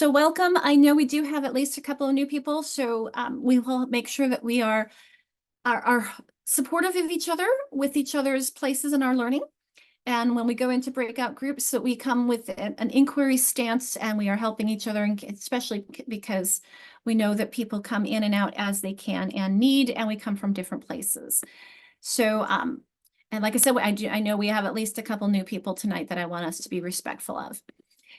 So welcome. I know we do have at least a couple of new people, so we will make sure that we are supportive of each other with each other's places in our learning. And when we go into breakout groups, that we come with an inquiry stance and we are helping each other, and especially because we know that people come in and out as they can and need, and we come from different places. So, and like I said, I know we have at least a couple new people tonight that I want us to be respectful of.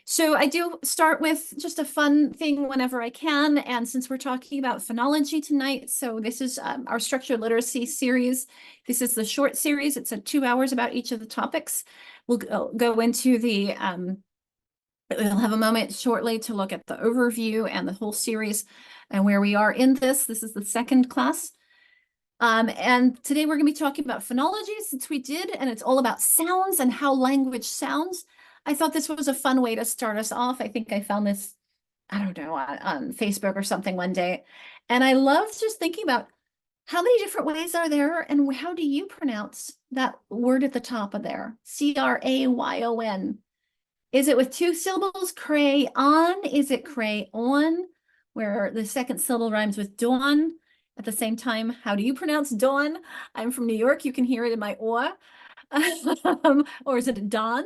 So I do start with just a fun thing whenever I can. And since we're talking about phonology tonight, so this is our structured literacy series. This is the short series. It's 2 hours about each of the topics. We'll go into we'll have a moment shortly to look at the overview and the whole series and where we are in this. This is the second class. And today we're going to be talking about phonology, since we did, and it's all about sounds and how language sounds. I thought this was a fun way to start us off. I think I found this, I don't know, on Facebook or something one day. And I loved just thinking about how many different ways are there, and how do you pronounce that word at the top of there? C-R-A-Y-O-N. Is it with 2 syllables? Crayon? Is it crayon, where the second syllable rhymes with dawn? At the same time, how do you pronounce dawn? I'm from New York. You can hear it in my oa. Or is it dawn?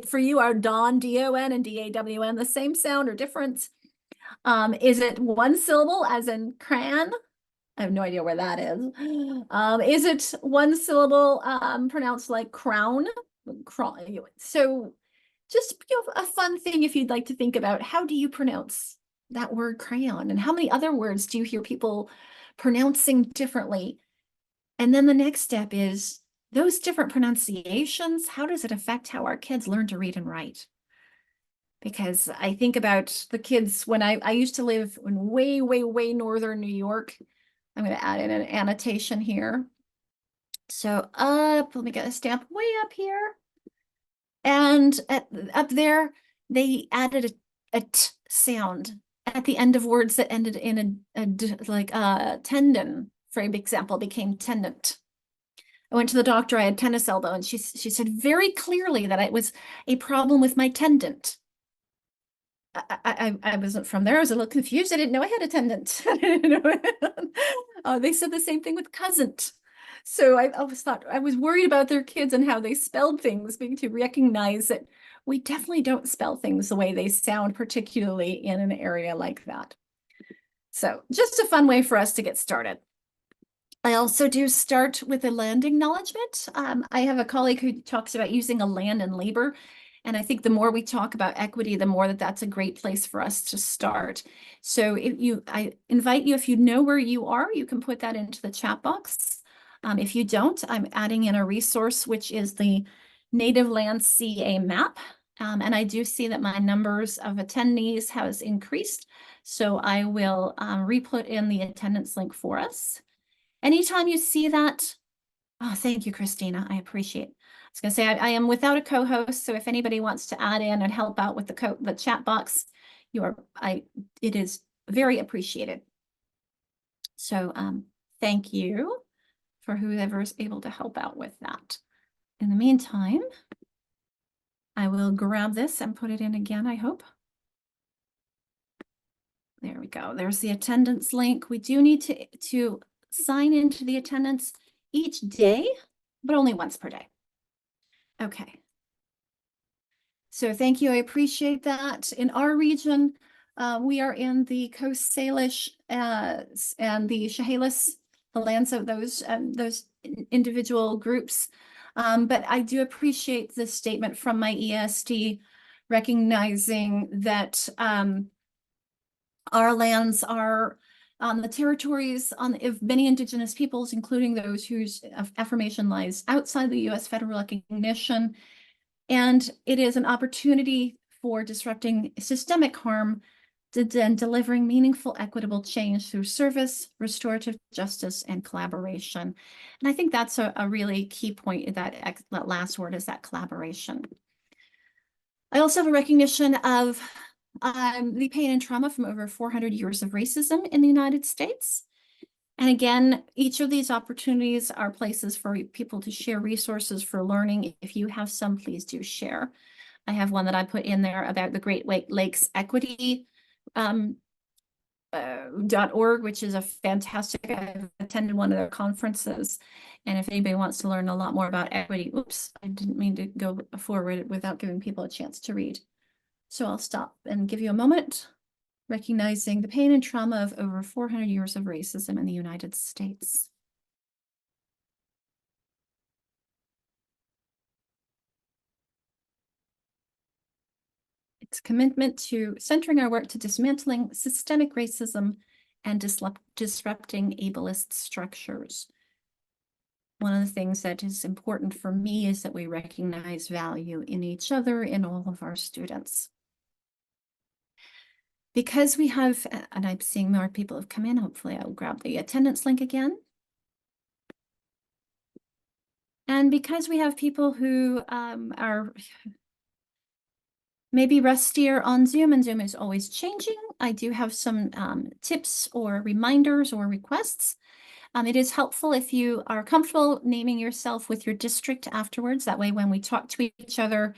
For you, are dawn, D-O-N, and D-A-W-N the same sound or different? Is it 1 syllable, as in crayon? I have no idea where that is. Is it 1 syllable pronounced like crown? So just a fun thing if you'd like to think about, how do you pronounce that word crayon, and how many other words do you hear people pronouncing differently? And then the next step is those different pronunciations. How does it affect how our kids learn to read and write? Because I think about the kids when I used to live in way, way, way northern New York. I'm going to add in an annotation here. So let me get a stamp way up here. And up there, they added a t sound at the end of words that ended in a d, like tendon, for example, became tendant. I went to the doctor. I had tennis elbow, and she said very clearly that it was a problem with my tendant. I wasn't from there. I was a little confused. I didn't know I had a tendant. They said the same thing with cousin. So I always thought, I was worried about their kids and how they spelled things, being to recognize that we definitely don't spell things the way they sound, particularly in an area like that. So just a fun way for us to get started. I also do start with a land acknowledgement. I have a colleague who talks about using a land and labor. And I think the more we talk about equity, the more that's a great place for us to start. So I invite you, if you know where you are, you can put that into the chat box. If you don't, I'm adding in a resource, which is the Native Land CA map. And I do see that my numbers of attendees has increased. So I will re-put in the attendance link for us. Anytime you see that, oh, thank you, Christina. I appreciate it. I was going to say I am without a co-host, so if anybody wants to add in and help out with the chat box, it is very appreciated. So thank you for whoever is able to help out with that. In the meantime, I will grab this and put it in again, I hope. There we go. There's the attendance link. We do need to sign into the attendance each day, but only once per day. Okay. So thank you. I appreciate that. In our region, we are in the Coast Salish and the Chehalis, the lands of those individual groups. But I do appreciate this statement from my ESD, recognizing that our lands are on the territories of many Indigenous peoples, including those whose affirmation lies outside the U.S. federal recognition. And it is an opportunity for disrupting systemic harm and delivering meaningful, equitable change through service, restorative justice, and collaboration. And I think that's a really key point. That last word is that collaboration. I also have a recognition of the pain and trauma from over 400 years of racism in the United States. And again, each of these opportunities are places for people to share resources for learning. If you have some, please do share. I have one that I put in there about the Great Lakes Equity .org, which is a fantastic, I've attended one of their conferences. And if anybody wants to learn a lot more about equity, oops, I didn't mean to go forward without giving people a chance to read. So I'll stop and give you a moment, recognizing the pain and trauma of over 400 years of racism in the United States. Its commitment to centering our work to dismantling systemic racism and disrupting ableist structures. One of the things that is important for me is that we recognize value in each other, in all of our students. Because we have, and I'm seeing more people have come in, hopefully I'll grab the attendance link again. And because we have people who are maybe rustier on Zoom, and Zoom is always changing, I do have some tips or reminders or requests. It is helpful if you are comfortable naming yourself with your district afterwards. That way, when we talk to each other,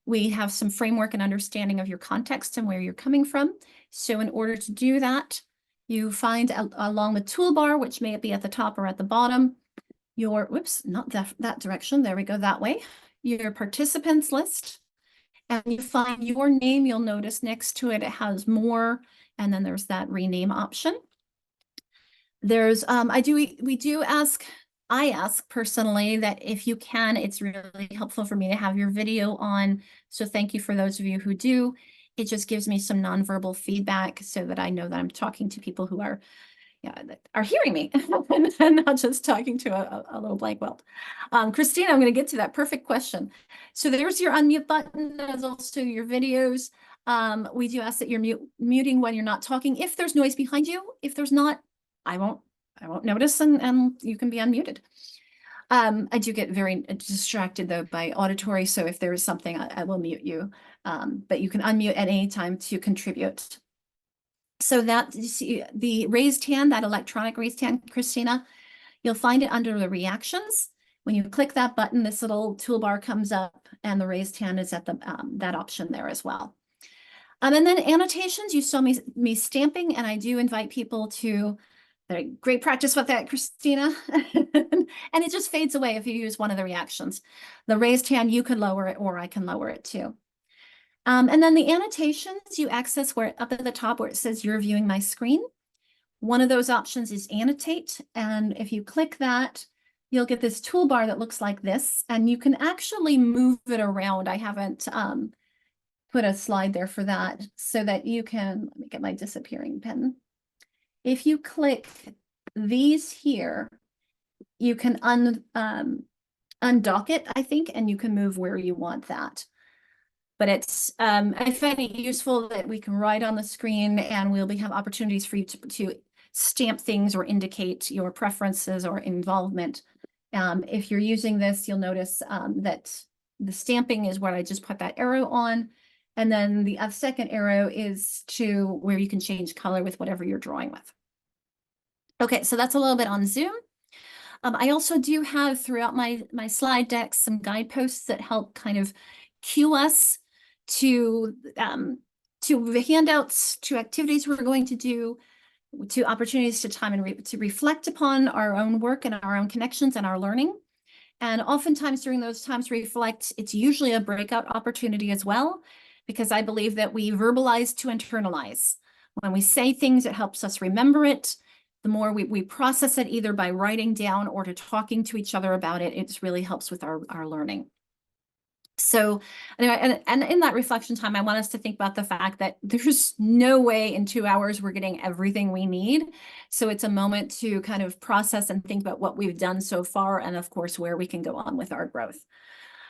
we have some framework and understanding of your context and where you're coming from. So in order to do that, you find along the toolbar, which may be at the top or at the bottom, your, whoops, not that direction. There we go, that way. Your participants list. And you find your name, you'll notice next to it, it has more, and then there's that rename option. There's, I ask personally that if you can, it's really helpful for me to have your video on. So thank you for those of you who do. It just gives me some nonverbal feedback so that I know that I'm talking to people who are, that are hearing me and not just talking to a little blank welt. Christina, I'm going to get to that perfect question. So there's your unmute button. There's also your videos. We do ask that you're muting when you're not talking. If there's noise behind you, if there's not, I won't notice, and you can be unmuted. I do get very distracted though by auditory, so if there is something, I will mute you. But you can unmute at any time to contribute. So that, you see the raised hand, that electronic raised hand, Christina, you'll find it under the reactions. When you click that button, this little toolbar comes up, and the raised hand is at the that option there as well. And then annotations, you saw me stamping, and I do invite people to, great practice with that, Christina. And it just fades away if you use one of the reactions. The raised hand, you can lower it, or I can lower it too. And then the annotations you access where up at the top where it says you're viewing my screen. One of those options is annotate. And if you click that, you'll get this toolbar that looks like this, and you can actually move it around. I haven't put a slide there for that, so that you can, let me get my disappearing pen. If you click these here, you can undock it, I think, and you can move where you want that. But it's, I find it useful that we can write on the screen, and we'll have opportunities for you to stamp things or indicate your preferences or involvement. If you're using this, you'll notice that the stamping is what I just put that arrow on. And then the second arrow is to where you can change color with whatever you're drawing with. Okay, so that's a little bit on Zoom. I also do have throughout my slide decks some guideposts that help kind of cue us to handouts, to activities we're going to do, to opportunities to time and to reflect upon our own work and our own connections and our learning. And oftentimes during those times to reflect, it's usually a breakout opportunity as well, because I believe that we verbalize to internalize. When we say things, it helps us remember it. The more we process it either by writing down or to talking to each other about it, it really helps with our learning. So anyway, and in that reflection time, I want us to think about the fact that there's no way in 2 hours we're getting everything we need. So it's a moment to kind of process and think about what we've done so far, and of course, where we can go on with our growth.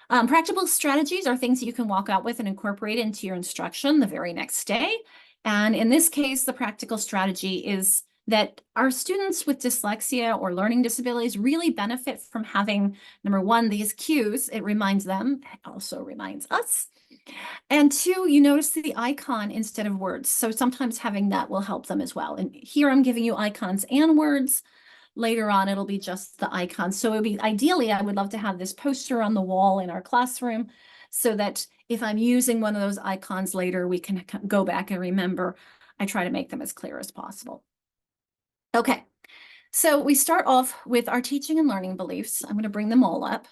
Practical strategies are things that you can walk out with and incorporate into your instruction the very next day. And in this case, the practical strategy is that our students with dyslexia or learning disabilities really benefit from having, number one, these cues. It reminds them, it also reminds us. And two, you notice the icon instead of words. So sometimes having that will help them as well. And here I'm giving you icons and words. Later on, it'll be just the icons. So it'll be, ideally, I would love to have this poster on the wall in our classroom so that if I'm using one of those icons later, we can go back and remember. I try to make them as clear as possible. Okay, so we start off with our teaching and learning beliefs. I'm going to bring them all up.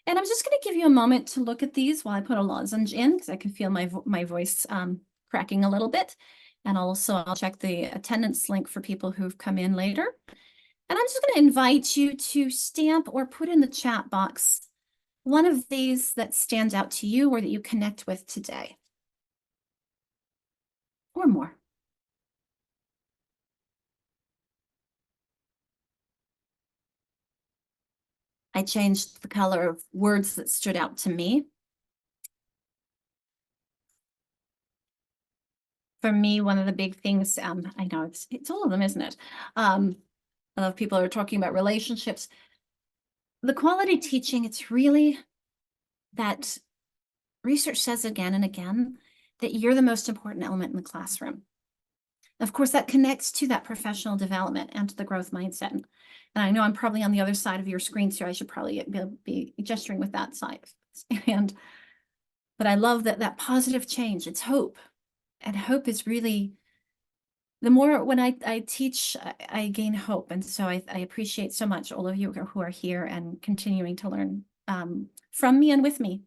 And I'm just going to give you a moment to look at these while I put a lozenge in, because I can feel my voice cracking a little bit. And also I'll check the attendance link for people who've come in later. And I'm just going to invite you to stamp or put in the chat box one of these that stands out to you or that you connect with today. Or more. I changed the color of words that stood out to me. For me, one of the big things, I know it's all of them, isn't it? A lot of people are talking about relationships. The quality teaching, it's really that research says again and again that you're the most important element in the classroom. Of course, that connects to that professional development and to the growth mindset. And I know I'm probably on the other side of your screen, so I should probably be gesturing with that side. But I love that positive change. It's hope. And hope is really, the more when I teach, I gain hope. And so I appreciate so much all of you who are here and continuing to learn from me and with me.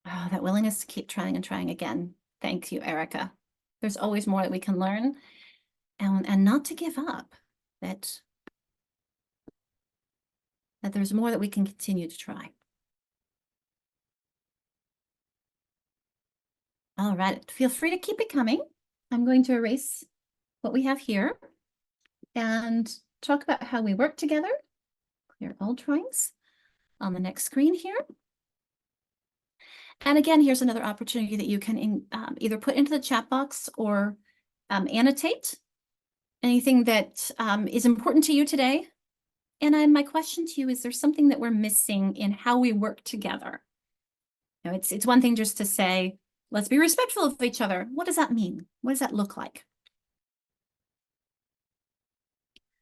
Oh, that willingness to keep trying and trying again. Thank you, Erica. There's always more that we can learn, and not to give up, that there's more that we can continue to try. All right, feel free to keep it coming. I'm going to erase what we have here and talk about how we work together. Clear all drawings on the next screen here. And again, here's another opportunity that you can either put into the chat box or annotate anything that is important to you today. And my question to you is there something that we're missing in how we work together? You know, it's one thing just to say, let's be respectful of each other. What does that mean? What does that look like?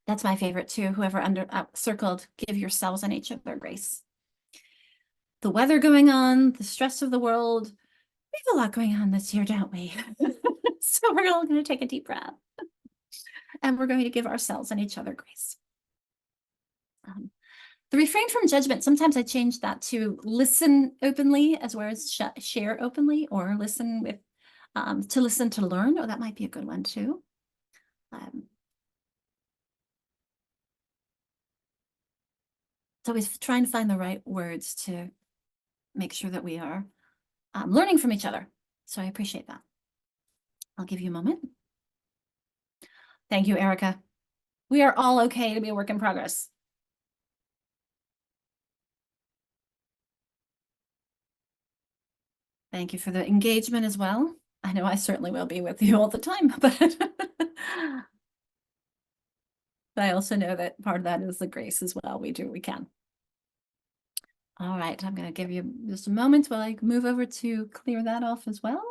That's my favorite too. Whoever circled, give yourselves and each other grace. The weather going on, the stress of the world. We have a lot going on this year, don't we? So we're all going to take a deep breath. And we're going to give ourselves and each other grace. The refrain from judgment, sometimes I change that to listen openly as well as share openly, or listen with, to listen to learn. Oh, that might be a good one too. It's always trying to find the right words to make sure that we are learning from each other. So I appreciate that. I'll give you a moment. Thank you, Erica. We are all okay to be a work in progress. Thank you for the engagement as well. I know I certainly will be with you all the time, but I also know that part of that is the grace as well. We do what we can. All right, I'm going to give you just a moment while I move over to clear that off as well.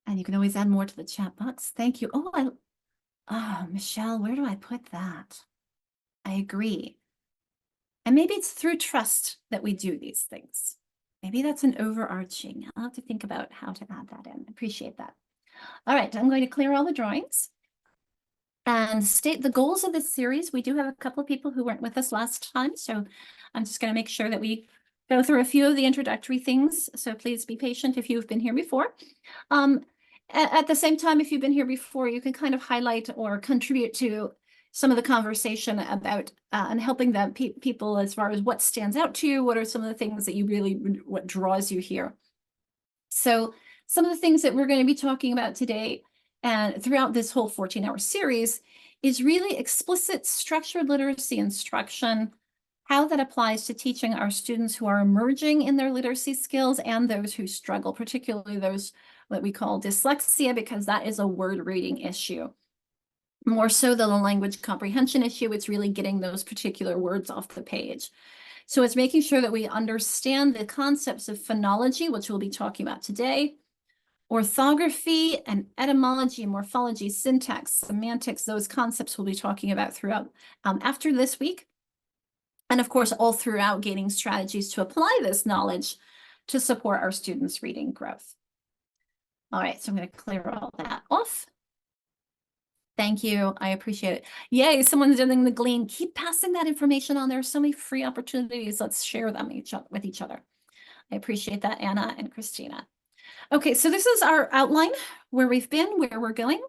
And you can always add more to the chat box. Thank you. Oh, Michelle, where do I put that? I agree. And maybe it's through trust that we do these things. Maybe that's an overarching. I'll have to think about how to add that in. Appreciate that. All right, I'm going to clear all the drawings and state the goals of this series. We do have a couple of people who weren't with us last time, so I'm just going to make sure that we go through a few of the introductory things. So please be patient if you've been here before. At the same time, if you've been here before, you can kind of highlight or contribute to some of the conversation about and helping the people as far as what stands out to you, what are some of the things that you really, what draws you here. So some of the things that we're going to be talking about today and throughout this whole 14-hour series is really explicit structured literacy instruction, how that applies to teaching our students who are emerging in their literacy skills and those who struggle, particularly those what we call dyslexia, because that is a word reading issue. More so than a language comprehension issue, it's really getting those particular words off the page. So it's making sure that we understand the concepts of phonology, which we'll be talking about today, orthography and etymology, morphology, syntax, semantics, those concepts we'll be talking about throughout after this week. And of course, all throughout, gaining strategies to apply this knowledge to support our students' reading growth. All right, so I'm going to clear all that off. Thank you. I appreciate it. Yay, someone's doing the Glean. Keep passing that information on. There are so many free opportunities. Let's share them with each other. I appreciate that, Anna and Christina. Okay, so this is our outline, where we've been, where we're going.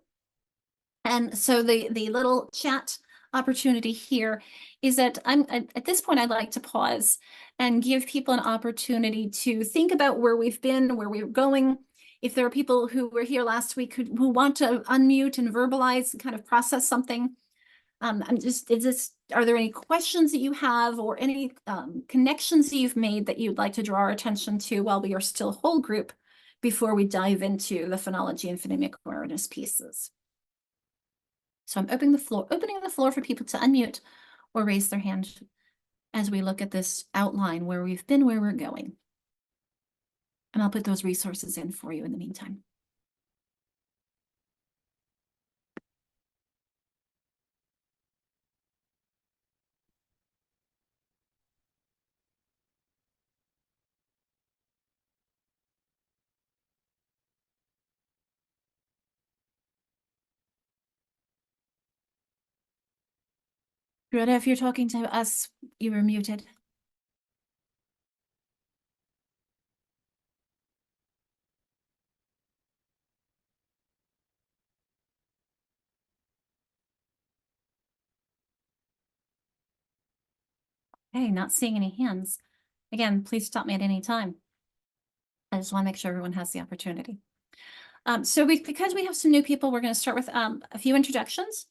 And so the little chat opportunity here is that at this point, I'd like to pause and give people an opportunity to think about where we've been, where we're going. If there are people who were here last week who want to unmute and verbalize and kind of process something, are there any questions that you have or any connections that you've made that you'd like to draw our attention to while we are still whole group before we dive into the phonology and phonemic awareness pieces? So I'm opening the floor for people to unmute or raise their hand as we look at this outline, where we've been, where we're going. And I'll put those resources in for you in the meantime. Greta, if you're talking to us, you were muted. Hey, not seeing any hands. Again, please stop me at any time. I just want to make sure everyone has the opportunity. Because we have some new people, we're going to start with a few introductions.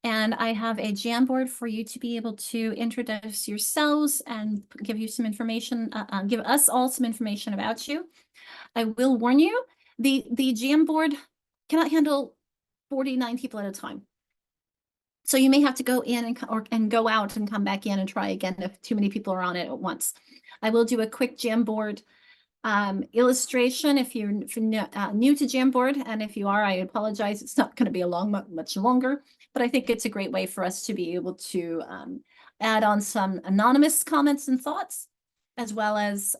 And I have a Jamboard for you to be able to introduce yourselves and give you some information, give us all some information about you. I will warn you, the Jamboard cannot handle 49 people at a time. So you may have to go in and go out and come back in and try again if too many people are on it at once. I will do a quick Jamboard illustration if you're new to Jamboard, and if you are, I apologize. It's not going to be much longer, but I think it's a great way for us to be able to add on some anonymous comments and thoughts, as well as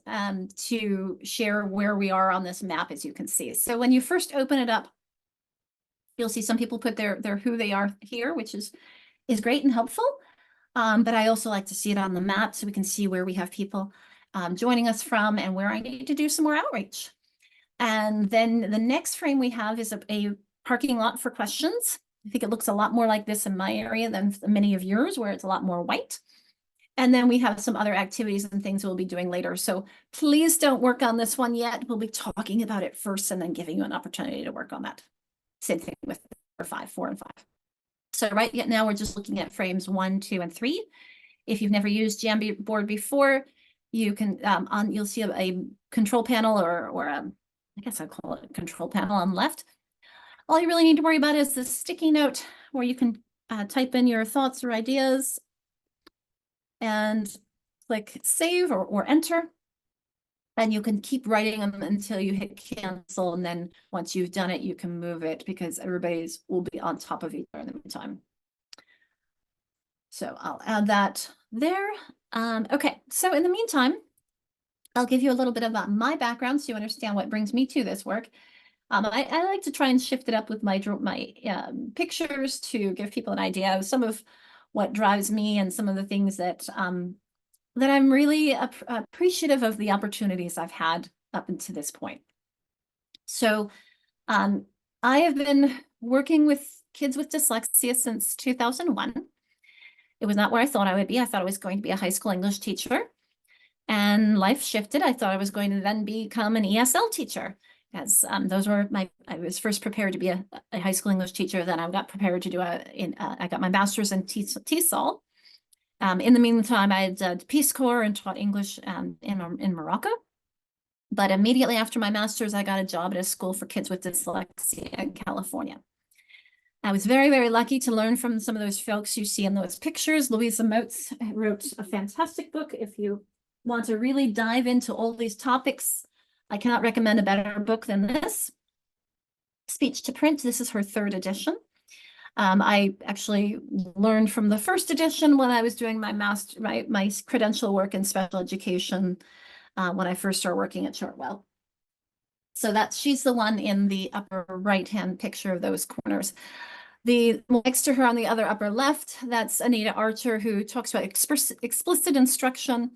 to share where we are on this map, as you can see. So when you first open it up, you'll see some people put their who they are here, which is great and helpful. But I also like to see it on the map so we can see where we have people joining us from and where I need to do some more outreach. And then the next frame we have is a parking lot for questions. I think it looks a lot more like this in my area than many of yours, where it's a lot more white. And then we have some other activities and things we'll be doing later. So please don't work on this one yet. We'll be talking about it first and then giving you an opportunity to work on that. Same thing with 4 and 5. So right now we're just looking at frames 1, 2, and 3. If you've never used Jamboard before, you can you'll see a control panel or I guess I'll call it a control panel on the left. All you really need to worry about is the sticky note where you can type in your thoughts or ideas and click save or enter. And you can keep writing them until you hit cancel. And then once you've done it, you can move it because everybody's will be on top of each other in the meantime. So I'll add that there. Okay, so in the meantime, I'll give you a little bit of my background so you understand what brings me to this work. I like to try and shift it up with my pictures to give people an idea of some of what drives me and some of the things that that I'm really appreciative of the opportunities I've had up until this point. So I have been working with kids with dyslexia since 2001. It was not where I thought I would be. I thought I was going to be a high school English teacher, and life shifted. I thought I was going to then become an ESL teacher, as those were I was first prepared to be a high school English teacher. Then I got prepared to do I got my master's in TESOL. In the meantime, I had Peace Corps and taught English in Morocco. But immediately after my master's, I got a job at a school for kids with dyslexia in California. I was very, very lucky to learn from some of those folks you see in those pictures. Louisa Moats wrote a fantastic book. If you want to really dive into all these topics, I cannot recommend a better book than this. Speech to Print, this is her third edition. I actually learned from the first edition when I was doing my my credential work in special education when I first started working at Chartwell. So she's the one in the upper right-hand picture of those corners. The next to her on the other upper left, that's Anita Archer, who talks about explicit instruction.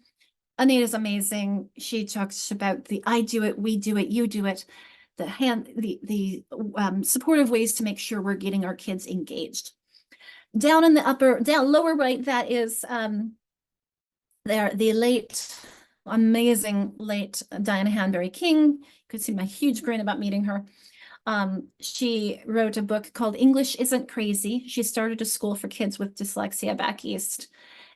Anita's amazing. She talks about the I do it, we do it, you do it, the supportive ways to make sure we're getting our kids engaged. Down in the lower right, that is the amazing late Diana Hanbury King. You could see my huge grin about meeting her. She wrote a book called English Isn't Crazy. She started a school for kids with dyslexia back east.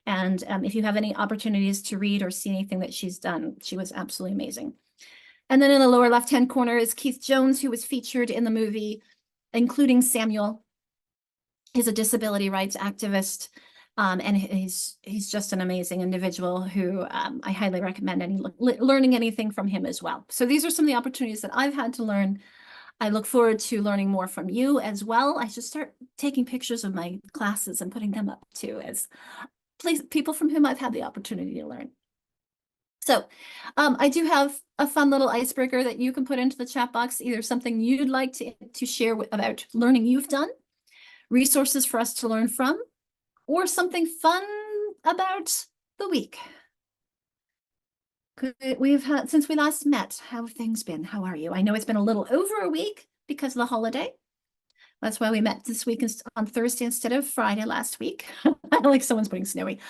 And if you have any opportunities to read or see anything that she's done, she was absolutely amazing. And then in the lower left-hand corner is Keith Jones, who was featured in the movie, including Samuel. He's a disability rights activist. And he's just an amazing individual who I highly recommend learning anything from him as well. So these are some of the opportunities that I've had to learn. I look forward to learning more from you as well. I should start taking pictures of my classes and putting them up too as people from whom I've had the opportunity to learn. So I do have a fun little icebreaker that you can put into the chat box, either something you'd like to share about learning you've done, resources for us to learn from, or something fun about the week. We've had, since we last met, how have things been? How are you? I know it's been a little over a week because of the holiday. That's why we met this week on Thursday instead of Friday last week. Like someone's putting snowy.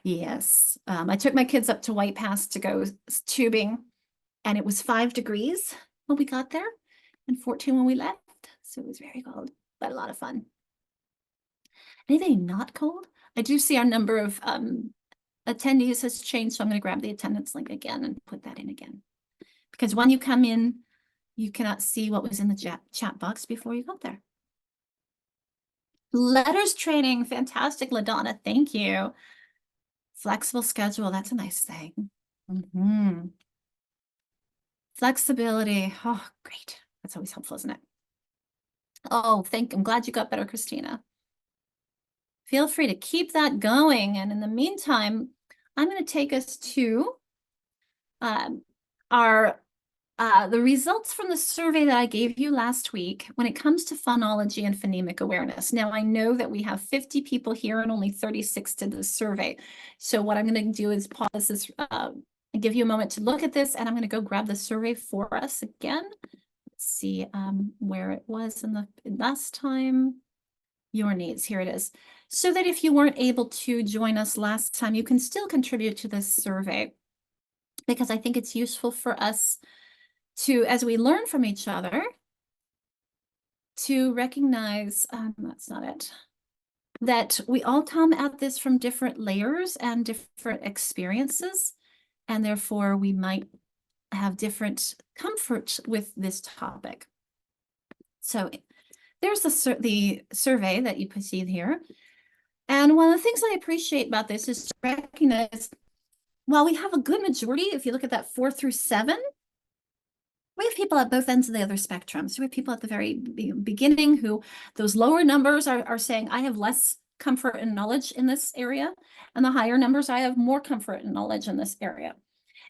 Yes. I took my kids up to White Pass to go tubing, and it was 5 degrees when we got there and 14 when we left. So it was very cold, but a lot of fun. Anything not cold? I do see our number of attendees has changed, so I'm going to grab the attendance link again and put that in again. Because when you come in, you cannot see what was in the chat box before you got there. Letters training, fantastic, LaDonna, thank you. Flexible schedule, that's a nice thing. Flexibility, oh, great. That's always helpful, isn't it? Oh, I'm glad you got better, Christina. Feel free to keep that going. And in the meantime, I'm going to take us to the results from the survey that I gave you last week when it comes to phonology and phonemic awareness. Now, I know that we have 50 people here and only 36 did the survey. So what I'm going to do is pause this and give you a moment to look at this, and I'm going to go grab the survey for us again. Let's see where it was in the last time. Your needs, here it is. So that if you weren't able to join us last time, you can still contribute to this survey, because I think it's useful for us to, as we learn from each other, to recognize, that's not it, that we all come at this from different layers and different experiences, and therefore we might have different comfort with this topic. So there's the survey that you see here. And one of the things I appreciate about this is to recognize, while we have a good majority, if you look at that 4 through 7, we have people at both ends of the other spectrum. So we have people at the very beginning who, those lower numbers are saying, I have less comfort and knowledge in this area. And the higher numbers, I have more comfort and knowledge in this area.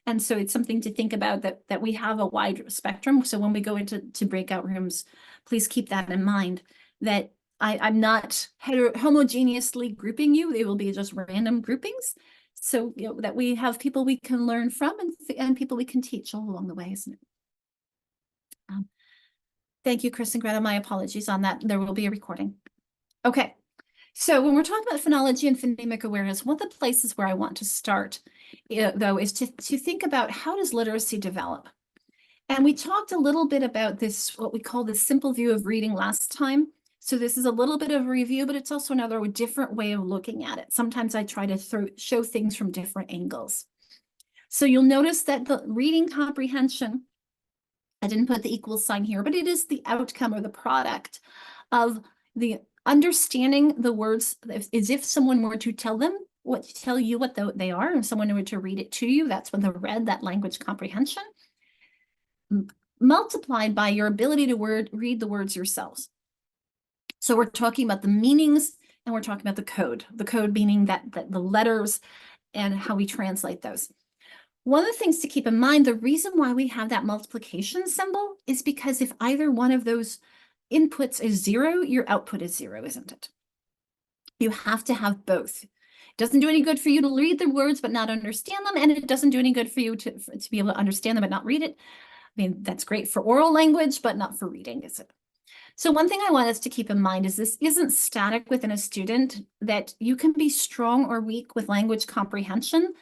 And so it's something to think about, that we have a wide spectrum. So when we go into breakout rooms, please keep that in mind, that I'm not homogeneously grouping you. They will be just random groupings. So that we have people we can learn from and people we can teach all along the way, isn't it? Thank you, Chris and Greta. My apologies on that. There will be a recording. Okay. So when we're talking about phonology and phonemic awareness, one of the places where I want to start, though, is to think about, how does literacy develop? And we talked a little bit about this, what we call the simple view of reading last time. So this is a little bit of a review, but it's also another different way of looking at it. Sometimes I try to show things from different angles. So you'll notice that the reading comprehension, I didn't put the equal sign here, but it is the outcome or the product of the understanding the words as if someone were to tell you what they are, and someone were to read it to you. That's when the read, that language comprehension, multiplied by your ability to read the words yourselves. So we're talking about the meanings, and we're talking about the code. The code meaning that the letters and how we translate those. One of the things to keep in mind, the reason why we have that multiplication symbol is because if either one of those inputs is 0, your output is 0, isn't it? You have to have both. It doesn't do any good for you to read the words but not understand them, and it doesn't do any good for you to be able to understand them but not read it. I mean, that's great for oral language, but not for reading, is it? So one thing I want us to keep in mind is this isn't static within a student, that you can be strong or weak with language comprehension,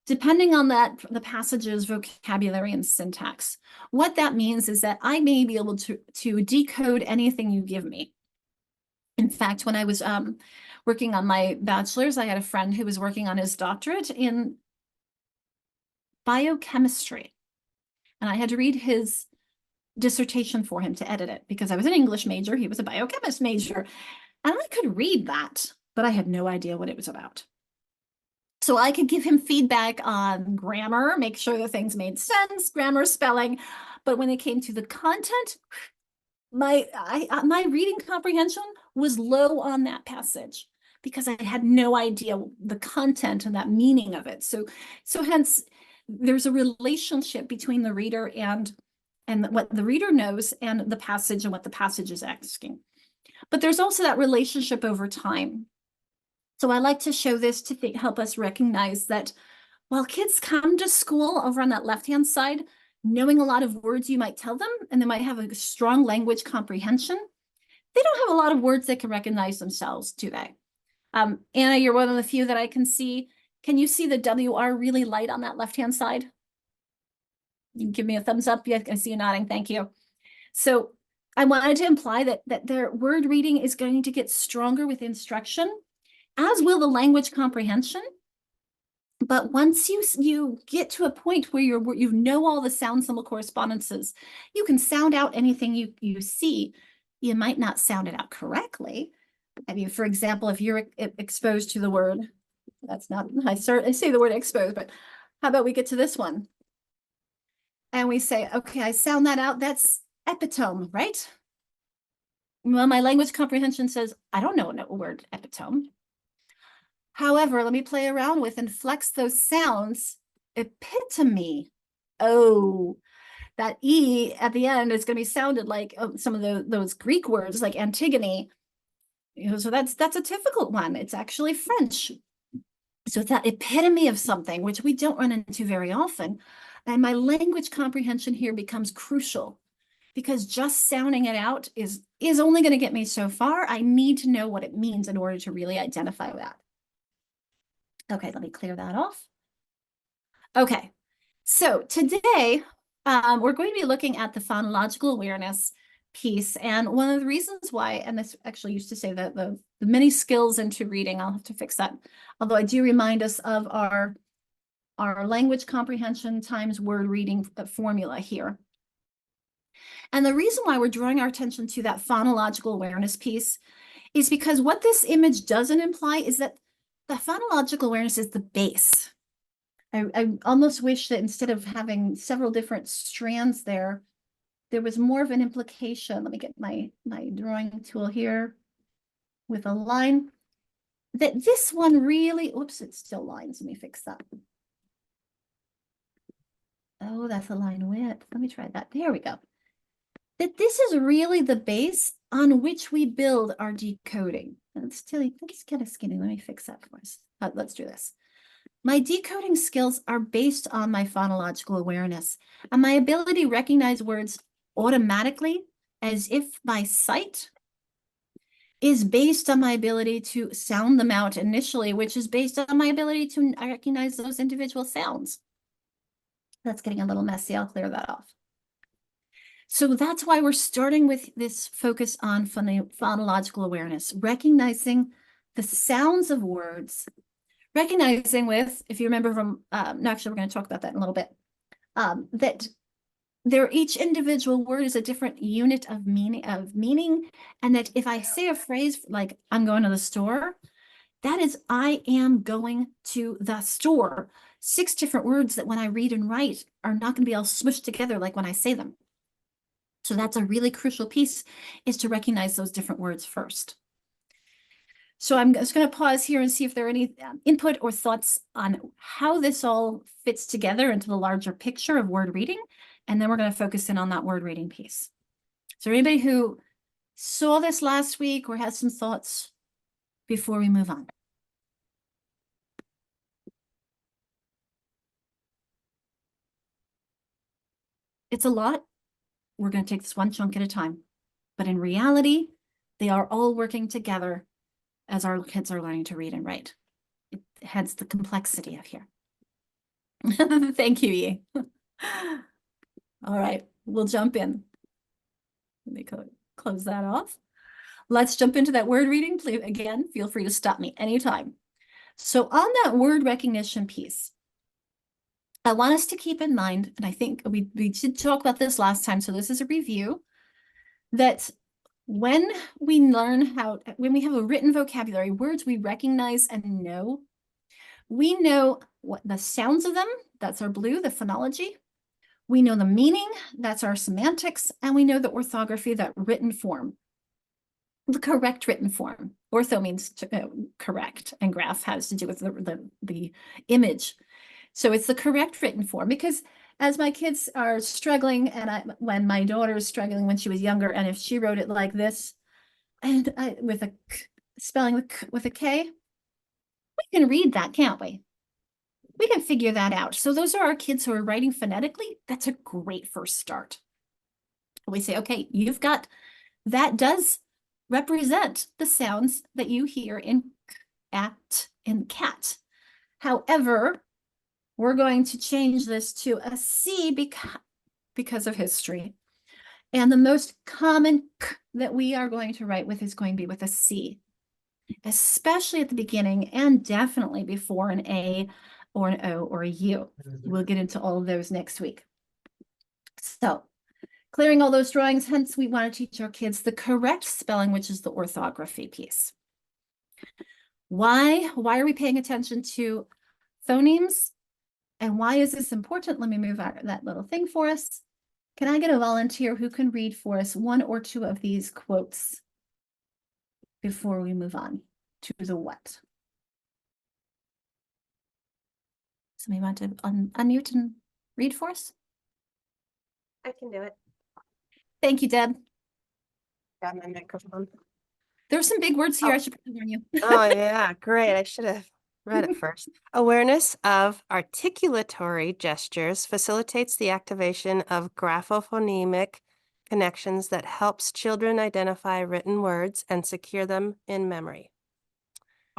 depending on the passage's vocabulary and syntax. What that means is that I may be able to decode anything you give me. In fact, when I was working on my bachelor's, I had a friend who was working on his doctorate in biochemistry. And I had to read his dissertation for him to edit it because I was an English major, he was a biochemist major. And I could read that, but I had no idea what it was about. So I could give him feedback on grammar, make sure the things made sense, grammar, spelling. But when it came to the content, my reading comprehension was low on that passage because I had no idea the content and that meaning of it. So hence, there's a relationship between the reader and what the reader knows and the passage and what the passage is asking. But there's also that relationship over time. So I like to show this to help us recognize that while kids come to school over on that left-hand side, knowing a lot of words you might tell them, and they might have a strong language comprehension, they don't have a lot of words they can recognize themselves, do they? Anna, you're one of the few that I can see. Can you see the WR really light on that left-hand side? You can give me a thumbs up. Yeah, I see you nodding. Thank you. So I wanted to imply that their word reading is going to get stronger with instruction, as will the language comprehension. But once you get to a point where you know all the sound symbol correspondences, you can sound out anything you see. You might not sound it out correctly. I mean, for example, if you're exposed to the word, that's not, I say the word exposed, but how about we get to this one? And we say, okay, I sound that out. That's epitome, right? Well, my language comprehension says, I don't know a word epitome. However, let me play around with and flex those sounds. Epitome. Oh, that E at the end is going to be sounded like some of those Greek words like Antigone. So that's a difficult one. It's actually French. So it's that epitome of something, which we don't run into very often. And my language comprehension here becomes crucial because just sounding it out is only going to get me so far. I need to know what it means in order to really identify that. Okay, let me clear that off. Okay, so today we're going to be looking at the phonological awareness piece. And one of the reasons why, and this actually used to say that the many skills into reading, I'll have to fix that. Although I do remind us of our language comprehension times word reading formula here. And the reason why we're drawing our attention to that phonological awareness piece is because what this image doesn't imply is that the phonological awareness is the base. I almost wish that instead of having several different strands there was more of an implication. Let me get my drawing tool here with a line. That this one really, oops, it's still lines. Let me fix that. Oh, that's a line width. Let me try that. There we go. That this is really the base on which we build our decoding. It's kind of skinny. Let me fix that for us. Let's do this. My decoding skills are based on my phonological awareness and my ability to recognize words automatically as if by sight is based on my ability to sound them out initially, which is based on my ability to recognize those individual sounds. That's getting a little messy. I'll clear that off. So that's why we're starting with this focus on phonological awareness, recognizing the sounds of words, recognizing with, if you remember from, no, actually, we're going to talk about that in a little bit, that each individual word is a different unit of meaning, and that if I say a phrase like I'm going to the store, that is I am going to the store. 6 different words that when I read and write are not going to be all smushed together like when I say them. So that's a really crucial piece, is to recognize those different words first. So I'm just going to pause here and see if there are any input or thoughts on how this all fits together into the larger picture of word reading. And then we're going to focus in on that word reading piece. Is there anybody who saw this last week or has some thoughts before we move on? It's a lot. We're going to take this one chunk at a time. But in reality, they are all working together as our kids are learning to read and write. Hence the complexity of here. Thank you, Yi. All right, we'll jump in. Let me close that off. Let's jump into that word reading. Please, again, feel free to stop me anytime. So on that word recognition piece, I want us to keep in mind, and I think we did talk about this last time, so this is a review, that when we when we have a written vocabulary, words we recognize and know, we know what the sounds of them, that's our blue, the phonology. We know the meaning, that's our semantics, and we know the orthography, that written form, the correct written form. Ortho means correct, and graph has to do with the image. So it's the correct written form, because as my kids are struggling, and when my daughter was struggling when she was younger, and if she wrote it like this, and with a spelling with a K, we can read that, can't we? We can figure that out. So those are our kids who are writing phonetically. That's a great first start. We say, okay, you've got, that does represent the sounds that you hear in at and cat. However, we're going to change this to a C because of history. And the most common k that we are going to write with is going to be with a C, especially at the beginning, and definitely before an A or an O or a U. We'll get into all of those next week. So clearing all those drawings, hence we want to teach our kids the correct spelling, which is the orthography piece. Why are we paying attention to phonemes? And why is this important? Let me move out that little thing for us. Can I get a volunteer who can read for us 1 or 2 of these quotes before we move on to the what? Somebody want to unmute and read for us? I can do it. Thank you, Deb. Got my microphone. There's some big words here. Oh. I should probably warn you. Oh, yeah, great. I should have read it first. Awareness of articulatory gestures facilitates the activation of graphophonemic connections that helps children identify written words and secure them in memory.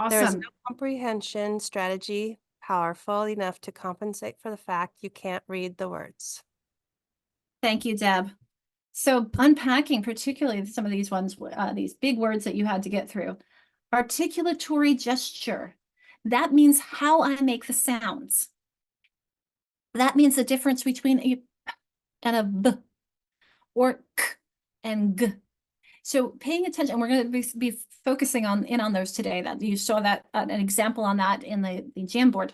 There is Awesome. no comprehension strategy powerful enough to compensate for the fact you can't read the words. Thank you, Deb. So unpacking particularly some of these ones, these big words that you had to get through. Articulatory gesture. That means how I make the sounds. That means the difference between a p and a b, or k and g. So paying attention, and we're going to be focusing on those today. That you saw that an example on that in the Jamboard.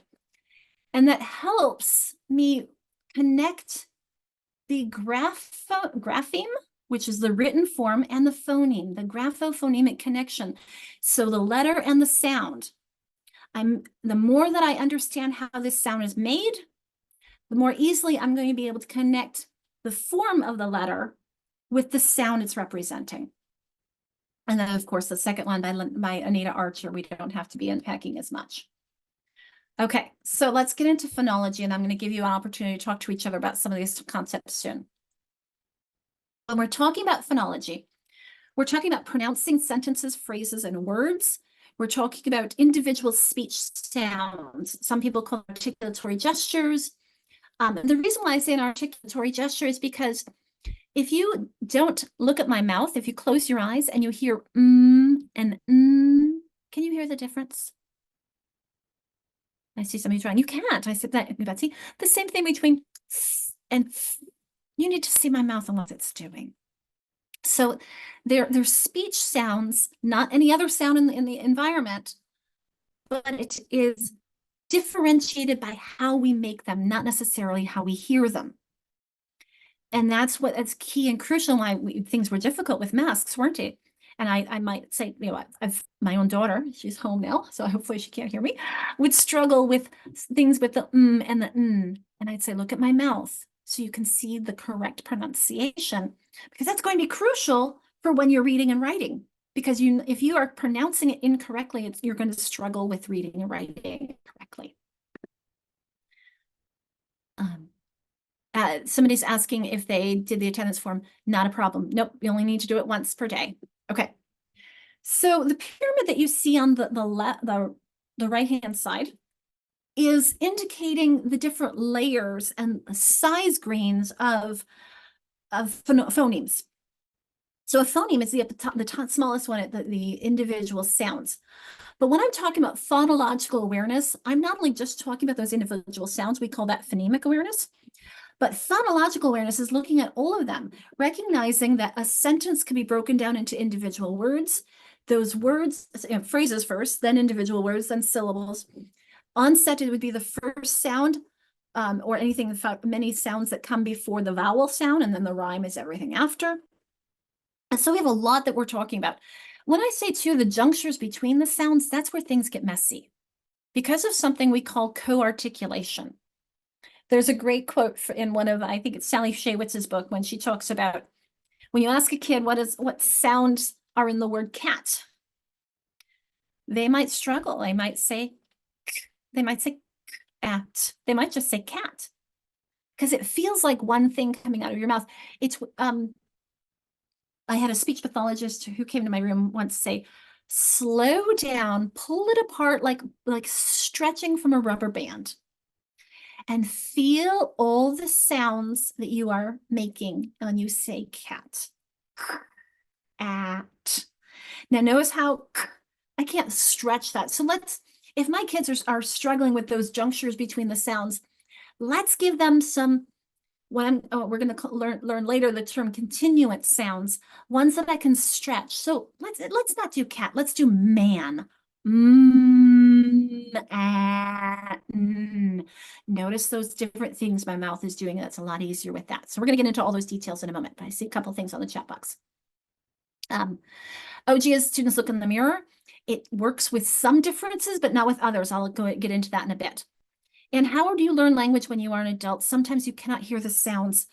And that helps me connect the grapheme, which is the written form, and the phoneme, the graphophonemic connection. So the letter and the sound. The more that I understand how this sound is made, the more easily I'm going to be able to connect the form of the letter with the sound it's representing. And then, of course, the second one by Anita Archer, we don't have to be unpacking as much. Okay, so let's get into phonology, and I'm going to give you an opportunity to talk to each other about some of these concepts soon. When we're talking about phonology, we're talking about pronouncing sentences, phrases, and words. We're talking about individual speech sounds. Some people call them articulatory gestures. The reason why I say an articulatory gesture is because if you don't look at my mouth, if you close your eyes and you hear and can you hear the difference? I see somebody trying. You can't. I said that, Betsy. The same thing between and You need to see my mouth and what it's doing. So they're speech sounds, not any other sound in the environment, but it is differentiated by how we make them, not necessarily how we hear them. And that's key and crucial why things were difficult with masks, weren't it? And I might say, I've my own daughter, she's home now, so hopefully she can't hear me, would struggle with things with the and the And I'd say, look at my mouth so you can see the correct pronunciation, because that's going to be crucial for when you're reading and writing. Because if you are pronouncing it incorrectly, you're going to struggle with reading and writing correctly. Somebody's asking if they did the attendance form. Not a problem. Nope, you only need to do it once per day. Okay. So the pyramid that you see on the right-hand side is indicating the different layers and size grains of phonemes. So a phoneme is the top smallest one, the individual sounds. But when I'm talking about phonological awareness, I'm not only just talking about those individual sounds, we call that phonemic awareness. But phonological awareness is looking at all of them, recognizing that a sentence can be broken down into individual words, those words, phrases first, then individual words, then syllables. Onset, it would be the first sound, or anything, many sounds that come before the vowel sound, and then the rhyme is everything after. And so we have a lot that we're talking about. When I say too, the junctures between the sounds, that's where things get messy because of something we call co-articulation. There's a great quote in one of, I think it's Sally Shaywitz's book, when she talks about when you ask a kid what sounds are in the word cat, they might struggle. They might say at. They might just say cat because it feels like one thing coming out of your mouth. It's I had a speech pathologist who came to my room once say, slow down, pull it apart like stretching from a rubber band, and feel all the sounds that you are making when you say cat. At. Now notice how I can't stretch that. So if my kids are struggling with those junctures between the sounds, let's give them some, we're going to learn later the term continuant sounds, ones that I can stretch. So let's not do cat, let's do man. Notice those different things my mouth is doing. That's a lot easier with that. So we're going to get into all those details in a moment, but I see a couple of things on the chat box. OG, as students look in the mirror, it works with some differences, but not with others. I'll get into that in a bit. And how do you learn language when you are an adult? Sometimes you cannot hear the sounds.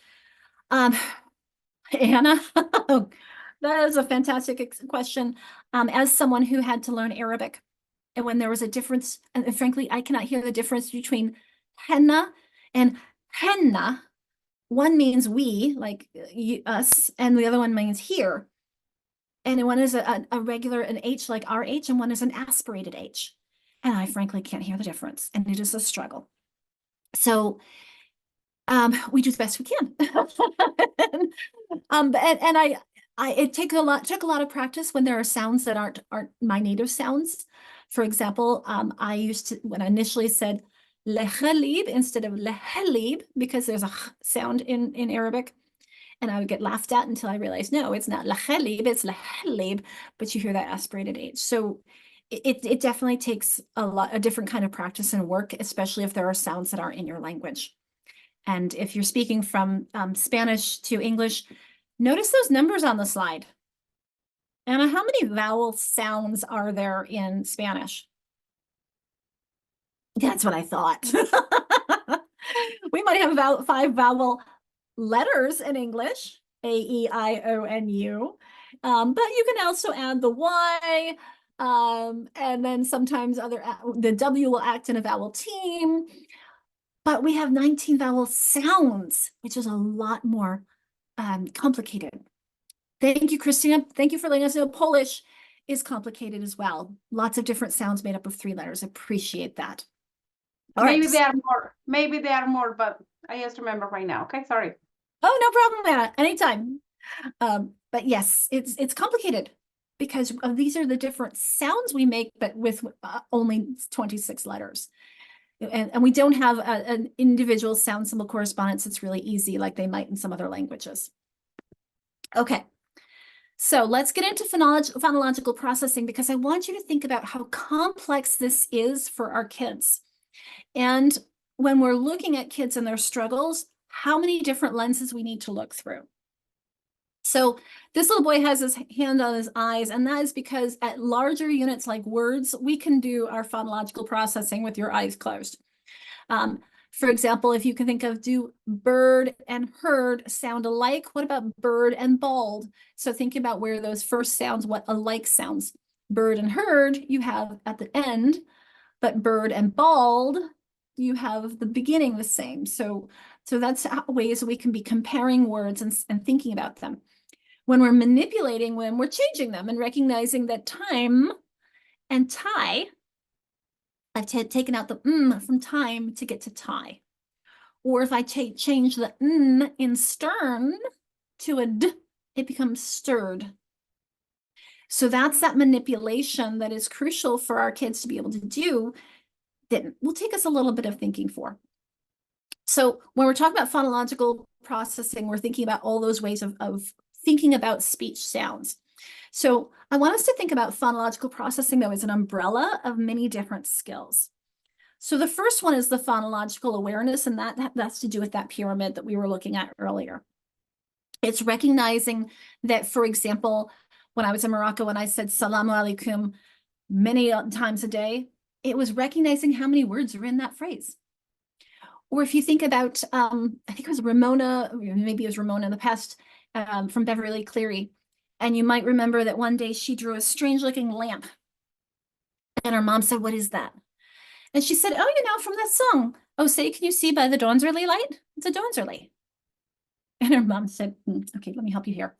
Anna, that is a fantastic question. As someone who had to learn Arabic, and when there was a difference, and frankly, I cannot hear the difference between henna and henna. One means we, like us, and the other one means here. And one is a regular, an H like RH, and one is an aspirated H. And I frankly can't hear the difference, and it is a struggle. So we do the best we can. It took a lot of practice when there are sounds that aren't my native sounds. For example, I used to, when I initially said lehalib instead of lehalib, because there's a sound in Arabic, and I would get laughed at until I realized, no, it's not lehalib, it's lehalib, but you hear that aspirated H. So it definitely takes a different kind of practice and work, especially if there are sounds that aren't in your language. And if you're speaking from Spanish to English, notice those numbers on the slide. Anna, how many vowel sounds are there in Spanish? That's what I thought. We might have 5 vowel letters in English, A, E, I, O, and U. But you can also add the Y, and then sometimes the W will act in a vowel team. But we have 19 vowel sounds, which is a lot more complicated. Thank you, Christina. Thank you for letting us know Polish is complicated as well. Lots of different sounds made up of 3 letters. Appreciate that. Maybe there are more. Maybe there are more, but I just remember right now. Okay, sorry. Oh, no problem, Anna. Anytime. But yes, it's complicated because these are the different sounds we make, but with only 26 letters. And we don't have an individual sound symbol correspondence. It's really easy like they might in some other languages. Okay. So let's get into phonological processing, because I want you to think about how complex this is for our kids. And when we're looking at kids and their struggles, how many different lenses we need to look through. So this little boy has his hand on his eyes, and that is because at larger units like words, we can do our phonological processing with your eyes closed. For example, if you can think of, do bird and herd sound alike? What about bird and bald? So think about where those first sounds, what alike sounds. Bird and herd, you have at the end, but bird and bald, you have the beginning the same. So that's ways we can be comparing words and thinking about them. When we're manipulating, when we're changing them and recognizing that time and tie, I've taken out the from time to get to tie. Or if I change the in stern to a d, it becomes stirred. So that's that manipulation that is crucial for our kids to be able to do, that will take us a little bit of thinking for. So when we're talking about phonological processing, we're thinking about all those ways of thinking about speech sounds. So I want us to think about phonological processing, though, as an umbrella of many different skills. So the first one is the phonological awareness, and that's to do with that pyramid that we were looking at earlier. It's recognizing that, for example, when I was in Morocco and I said salamu alaikum many times a day, it was recognizing how many words are in that phrase. Or if you think about, I think it was Ramona, maybe it was Ramona in the past, from Beverly Cleary, and you might remember that one day she drew a strange looking lamp. And her mom said, "What is that?" And she said, "Oh, from that song. Oh, say, can you see by the dawn's early light? It's a dawn's early." And her mom said, "Okay, let me help you here."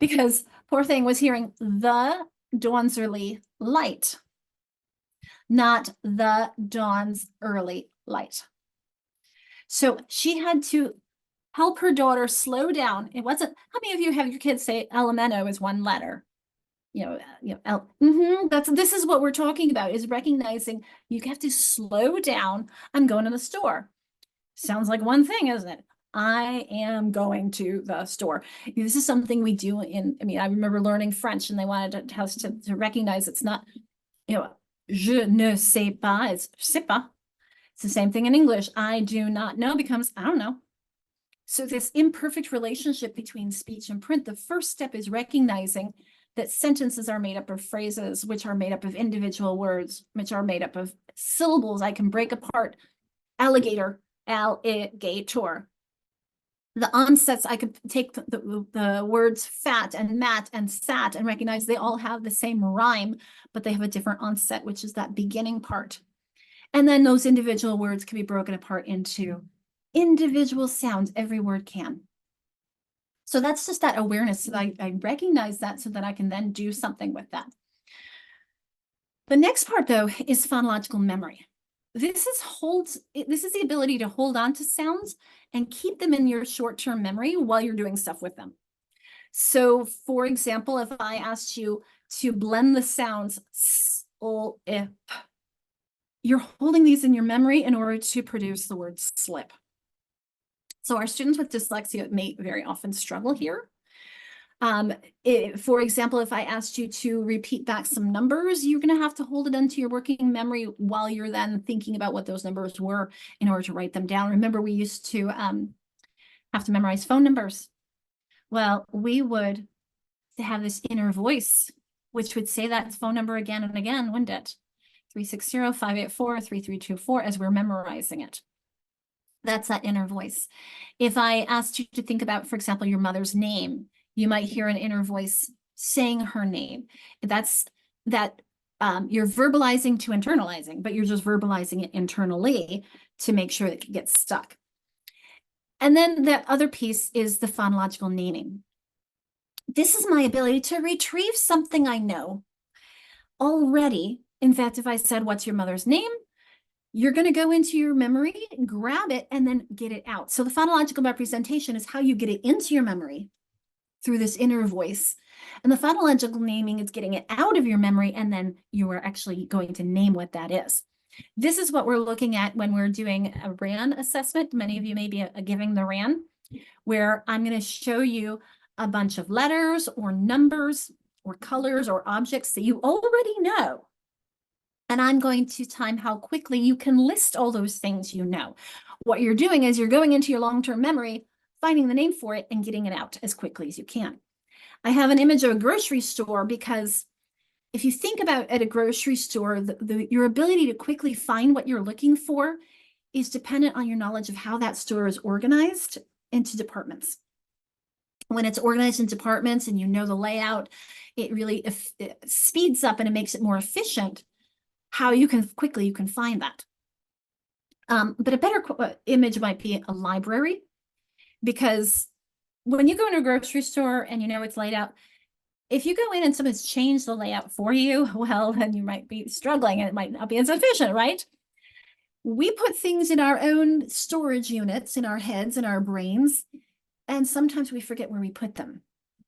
Because poor thing was hearing the dawn's early light, not the dawn's early light. So she had to help her daughter slow down. It wasn't, how many of you have your kids say elemento is one letter? This is what we're talking about, is recognizing you have to slow down. I'm going to the store. Sounds like one thing, isn't it? I am going to the store. This is something we do I remember learning French, and they wanted us to recognize it's not, je ne sais pas, it's je sais pas. It's the same thing in English. I do not know becomes I don't know. So this imperfect relationship between speech and print, the first step is recognizing that sentences are made up of phrases, which are made up of individual words, which are made up of syllables I can break apart. Alligator, alligator. The onsets, I could take the words fat and mat and sat and recognize they all have the same rhyme, but they have a different onset, which is that beginning part. And then those individual words can be broken apart into individual sounds. Every word can. So that's just that awareness. So I recognize that so that I can then do something with that. The next part, though, is phonological memory. This is the ability to hold on to sounds and keep them in your short-term memory while you're doing stuff with them. So, for example, if I asked you to blend the sounds s, o, I, p, you're holding these in your memory in order to produce the word slip. So our students with dyslexia may very often struggle here. For example, if I asked you to repeat back some numbers, you're going to have to hold it into your working memory while you're then thinking about what those numbers were in order to write them down. Remember, we used to have to memorize phone numbers. Well, we would have this inner voice, which would say that phone number again and again, wouldn't it? 360-584-3324 as we're memorizing it. That's that inner voice. If I asked you to think about, for example, your mother's name, you might hear an inner voice saying her name. That's that you're verbalizing to internalizing, but you're just verbalizing it internally to make sure that it gets stuck. And then that other piece is the phonological naming. This is my ability to retrieve something I know already. In fact, if I said, "What's your mother's name?" you're going to go into your memory, grab it, and then get it out. So the phonological representation is how you get it into your memory through this inner voice. And the phonological naming is getting it out of your memory, and then you are actually going to name what that is. This is what we're looking at when we're doing a RAN assessment. Many of you may be giving the RAN, where I'm going to show you a bunch of letters or numbers or colors or objects that you already know. And I'm going to time how quickly you can list all those things you know. What you're doing is you're going into your long-term memory, finding the name for it, and getting it out as quickly as you can. I have an image of a grocery store because if you think about at a grocery store, your ability to quickly find what you're looking for is dependent on your knowledge of how that store is organized into departments. When it's organized in departments and you know the layout, it really it speeds up and it makes it more efficient how you can find that. But a better image might be a library, because when you go into a grocery store and you know it's laid out, if you go in and someone's changed the layout for you, well, then you might be struggling and it might not be as efficient, right? We put things in our own storage units in our heads and our brains, and sometimes we forget where we put them.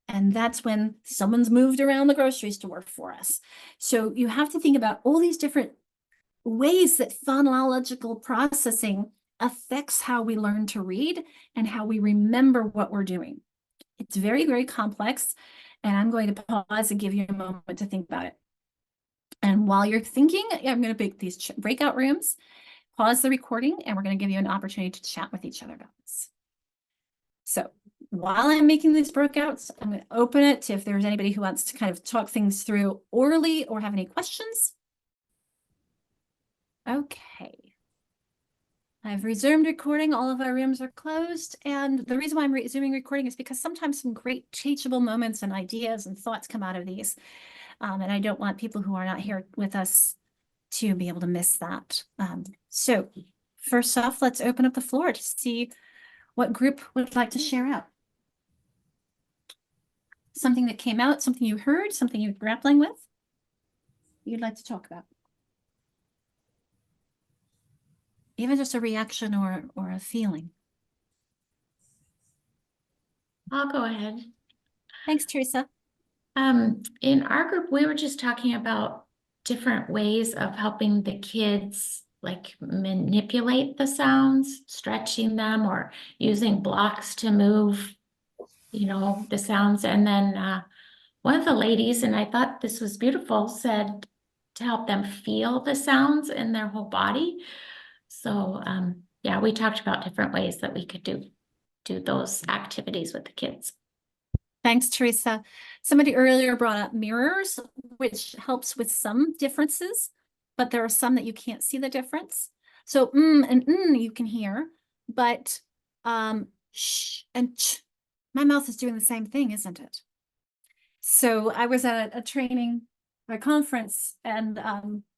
And that's when someone's moved around the grocery store for us. So you have to think about all these different ways that phonological processing affects how we learn to read and how we remember what we're doing. It's very, very complex. And I'm going to pause and give you a moment to think about it. And while you're thinking, I'm going to make these breakout rooms, pause the recording, and we're going to give you an opportunity to chat with each other about this. So while I'm making these breakouts, I'm going to open it to if there's anybody who wants to kind of talk things through orally or have any questions. Okay. I've resumed recording. All of our rooms are closed. And the reason why I'm resuming recording is because sometimes some great teachable moments and ideas and thoughts come out of these. And I don't want people who are not here with us to be able to miss that. So first off, let's open up the floor to see what group would like to share out. Something that came out, something you heard, something you're grappling with, you'd like to talk about. Even just a reaction or a feeling. I'll go ahead. Thanks, Teresa. In our group, we were just talking about different ways of helping the kids like manipulate the sounds, stretching them or using blocks to move, you know, the sounds. And then one of the ladies, and I thought this was beautiful, said to help them feel the sounds in their whole body. So yeah, we talked about different ways that we could do those activities with the kids. Thanks, Teresa. Somebody earlier brought up mirrors, which helps with some differences, but there are some that you can't see the difference. So and you can hear, but sh and ch, my mouth is doing the same thing, isn't it? So I was at a training, a conference, and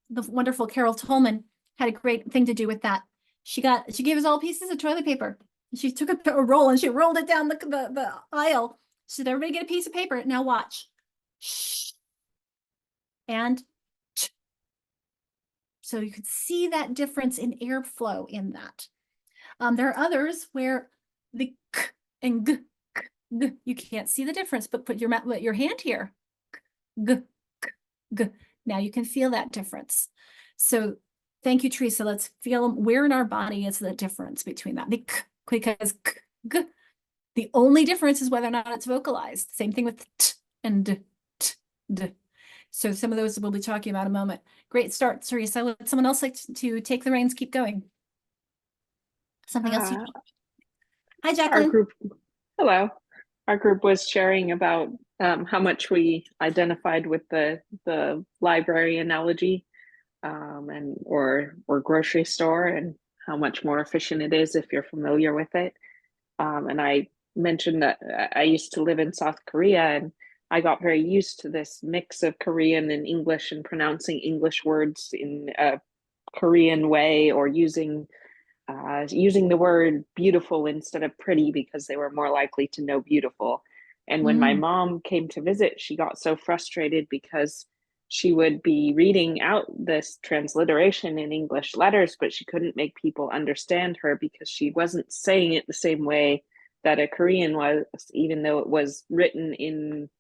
the wonderful Carol Tolman had a great thing to do with that. She gave us all pieces of toilet paper. She took a roll and she rolled it down the aisle. She said, everybody get a piece of paper. Now watch. Shh. And ch. So you could see that difference in airflow in that. There are others where the k and g, you can't see the difference, but put your hand here. G, g. Now you can feel that difference. So thank you, Teresa. Let's feel where in our body is the difference between that. Because g, the only difference is whether or not it's vocalized. Same thing with t and d, t, d. So some of those we'll be talking about in a moment. Great start, Teresa. Would someone else like to take the reins, keep going? Something else? Hi, Jacqueline. Our group, hello. Our group was sharing about how much we identified with the library analogy or grocery store, and how much more efficient it is if you're familiar with it. And I mentioned that I used to live in South Korea, and I got very used to this mix of Korean and English and pronouncing English words in a Korean way, or using the word beautiful instead of pretty because they were more likely to know beautiful. And when my mom came to visit, she got so frustrated because she would be reading out this transliteration in English letters, but she couldn't make people understand her because she wasn't saying it the same way that a Korean was, even though it was written in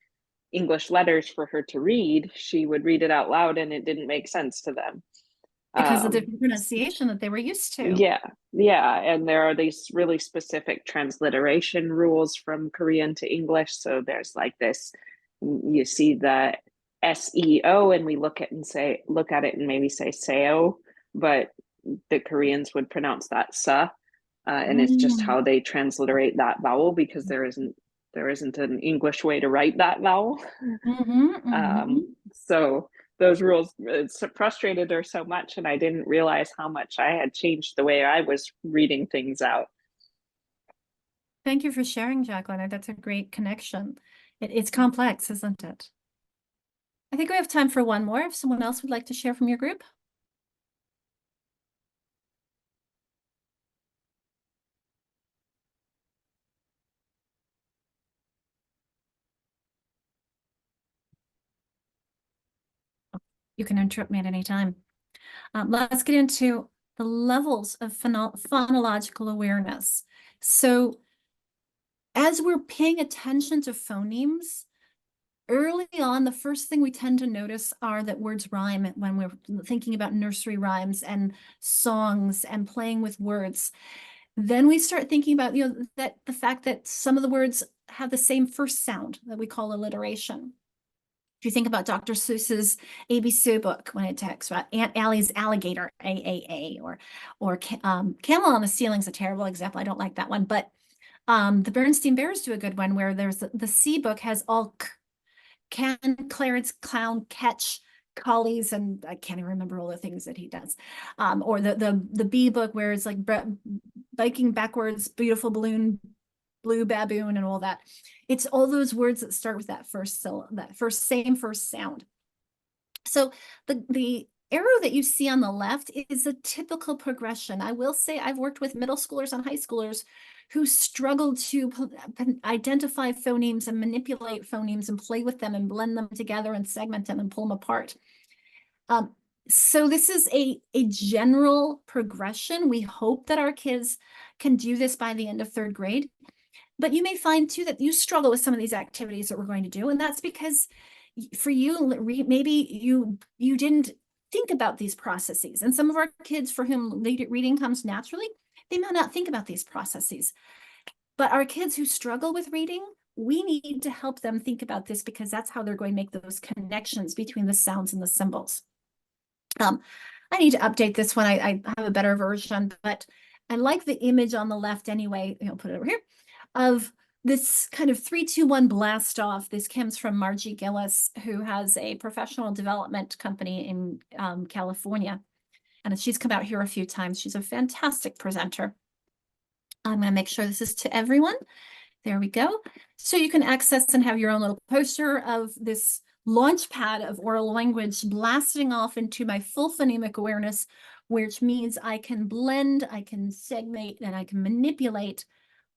English letters for her to read. She would read it out loud and it didn't make sense to them. Because of the Um, pronunciation that they were used to. Yeah, yeah, and there are these really specific transliteration rules from Korean to English. So there's like this, you see the SEO, and we look at it and maybe say seo, but the Koreans would pronounce that sa, and it's just Mm. how they transliterate that vowel because there isn't an English way to write that vowel. So those rules frustrated her so much, and I didn't realize how much I had changed the way I was reading things out. Thank you for sharing, Jacqueline. That's a great connection. It's complex, isn't it? I think we have time for one more. If someone else would like to share from your group. You can interrupt me at any time. Let's get into the levels of phonological awareness. So as we're paying attention to phonemes, early on, the first thing we tend to notice are that words rhyme when we're thinking about nursery rhymes and songs and playing with words. Then we start thinking about, that the fact that some of the words have the same first sound that we call alliteration. If you think about Dr. Seuss's ABC book, when it talks about Aunt Allie's alligator, AAA, or Camel on the Ceiling is a terrible example. I don't like that one, but the Bernstein Bears do a good one where there's the C book has all can, Clarence, clown, catch, collies, and I can't even remember all the things that he does. Or the B book where it's like biking backwards, beautiful balloon, blue baboon, and all that. It's all those words that start with that first same first sound. So the arrow that you see on the left is a typical progression. I will say I've worked with middle schoolers and high schoolers who struggle to identify phonemes and manipulate phonemes and play with them and blend them together and segment them and pull them apart. So this is a general progression. We hope that our kids can do this by the end of third grade. But you may find too that you struggle with some of these activities that we're going to do. And that's because for you, maybe you didn't think about these processes. And some of our kids for whom reading comes naturally, they may not think about these processes. But our kids who struggle with reading, we need to help them think about this because that's how they're going to make those connections between the sounds and the symbols. I need to update this one. I have a better version, but I like the image on the left anyway. I'll put it over here of this kind of 3-2-1 blast off. This comes from Margie Gillis, who has a professional development company in California. And she's come out here a few times. She's a fantastic presenter. I'm going to make sure this is to everyone. There we go. So you can access and have your own little poster of this launch pad of oral language blasting off into my full phonemic awareness, which means I can blend, I can segment, and I can manipulate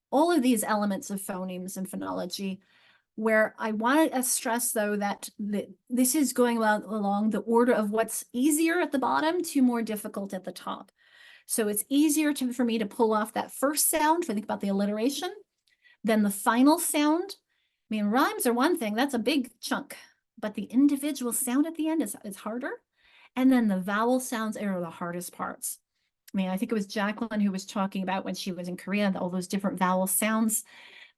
all of these elements of phonemes and phonology, where I want to stress, though, that this is going along the order of what's easier at the bottom to more difficult at the top. So it's easier for me to pull off that first sound, if I think about the alliteration, then the final sound. I mean, rhymes are one thing, that's a big chunk, but the individual sound at the end is harder. And then the vowel sounds are the hardest parts. I mean, I think it was Jacqueline who was talking about when she was in Korea, all those different vowel sounds.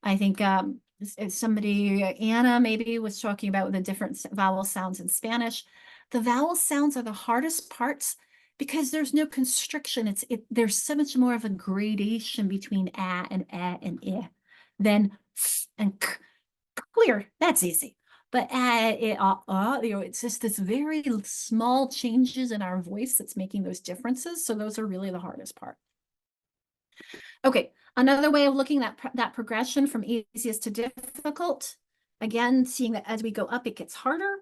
I think somebody, Anna maybe, was talking about the different vowel sounds in Spanish. The vowel sounds are the hardest parts because there's no constriction. There's so much more of a gradation between a and I than f and k. Clear, that's easy. But it's just this very small changes in our voice that's making those differences. So those are really the hardest part. Okay, another way of looking at that progression from easiest to difficult, again, seeing that as we go up, it gets harder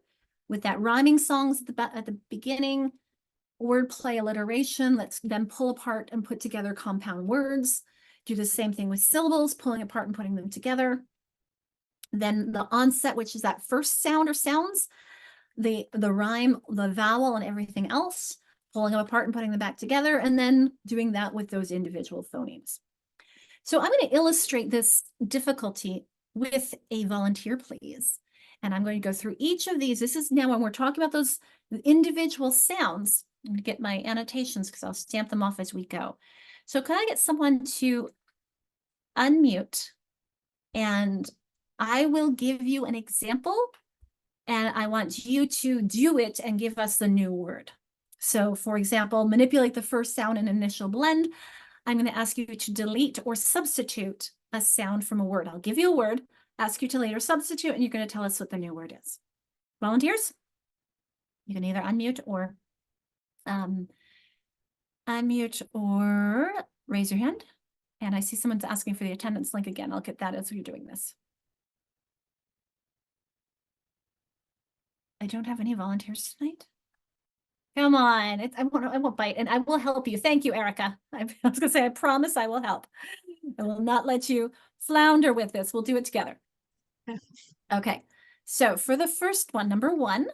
with that rhyming songs at the beginning, wordplay, alliteration. Let's then pull apart and put together compound words. Do the same thing with syllables, pulling apart and putting them together. Then the onset, which is that first sound or sounds, the rhyme, the vowel, and everything else, pulling them apart and putting them back together, and then doing that with those individual phonemes. So I'm going to illustrate this difficulty with a volunteer, please. And I'm going to go through each of these. This is now when we're talking about those individual sounds. I'm gonna get my annotations because I'll stamp them off as we go. So can I get someone to unmute? And I will give you an example, and I want you to do it and give us the new word. So for example, manipulate the first sound in initial blend. I'm going to ask you to delete or substitute a sound from a word. I'll give you a word, ask you to later substitute, and you're going to tell us what the new word is. Volunteers? You can either unmute or raise your hand. And I see someone's asking for the attendance link again. I'll get that as we're doing this. I don't have any volunteers tonight. Come on, I won't bite, and I will help you. Thank you, Erica. I was gonna say, I promise I will help. I will not let you flounder with this. We'll do it together. Okay, so for the first one, number 1,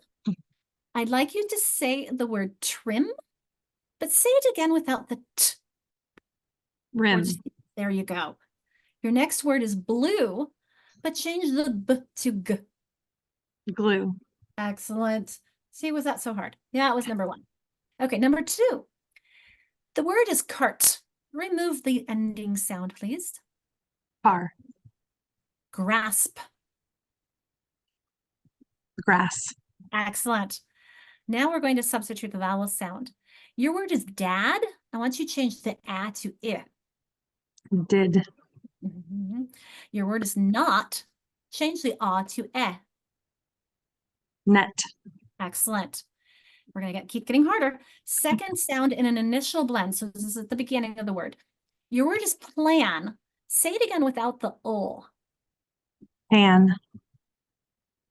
I'd like you to say the word trim, but say it again without the t. Rim. There you go. Your next word is blue, but change the b to g. Glue. Excellent. See, was that so hard? Yeah, it was number 1. Okay, number 2. The word is cart. Remove the ending sound, please. Car. Grasp. Grass. Excellent. Now we're going to substitute the vowel sound. Your word is dad. I want you to change the a to I. Did. Mhm. Your word is not. Change the a to e. Net. Excellent. We're going to keep getting harder. Second sound in an initial blend. So this is at the beginning of the word. Your word is plan. Say it again without the ul. Pan.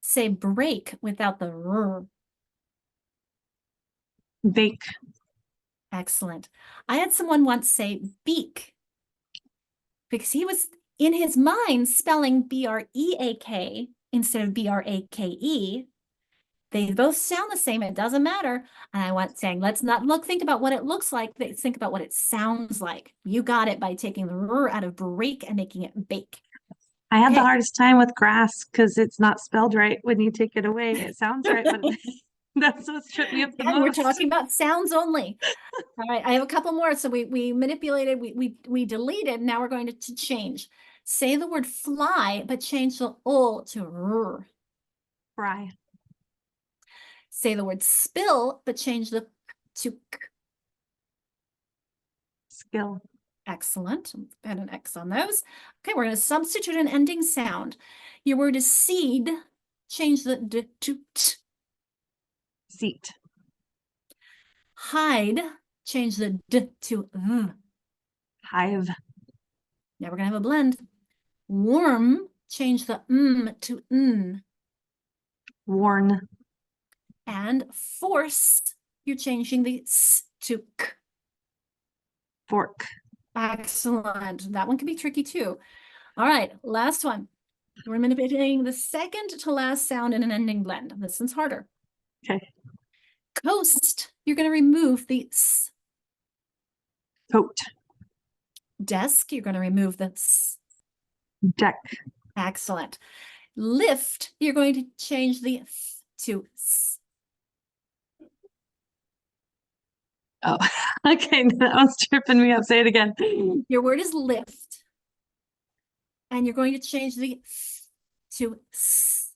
Say break without the r. Bake. Excellent. I had someone once say beak because he was in his mind spelling B-R-E-A-K instead of B-R-A-K-E. They both sound the same. It doesn't matter. And I went saying, let's not think about what it looks like. Let's think about what it sounds like. You got it by taking the r out of break and making it bake. I had the Okay. hardest time with grass because it's not spelled right when you take it away. It sounds right, but that's what tripped me up the And we're most. talking about sounds only. All right, I have a couple more. So we manipulated, we deleted. Now we're going to change. Say the word fly, but change the ul to r. Fry. Say the word spill, but change the to k. Skill. Excellent. Add an X on those. Okay, we're going to substitute an ending sound. Your word is seed. Change the d to t. Seat. Hide. Change the d to v. Hive. Now we're going to have a blend. Warm. Change the to n. Worn. And force. You're changing the s to k. Fork. Excellent. That one can be tricky too. All right, last one. We're manipulating the second to last sound in an ending blend. This one's harder. Okay. Coast, you're going to remove the s. Coat. Desk, you're going to remove the s. Deck. Excellent. Lift, you're going to change the f to s. Oh, okay. That was tripping me up. Say it again. Your word is lift. And you're going to change the f to s.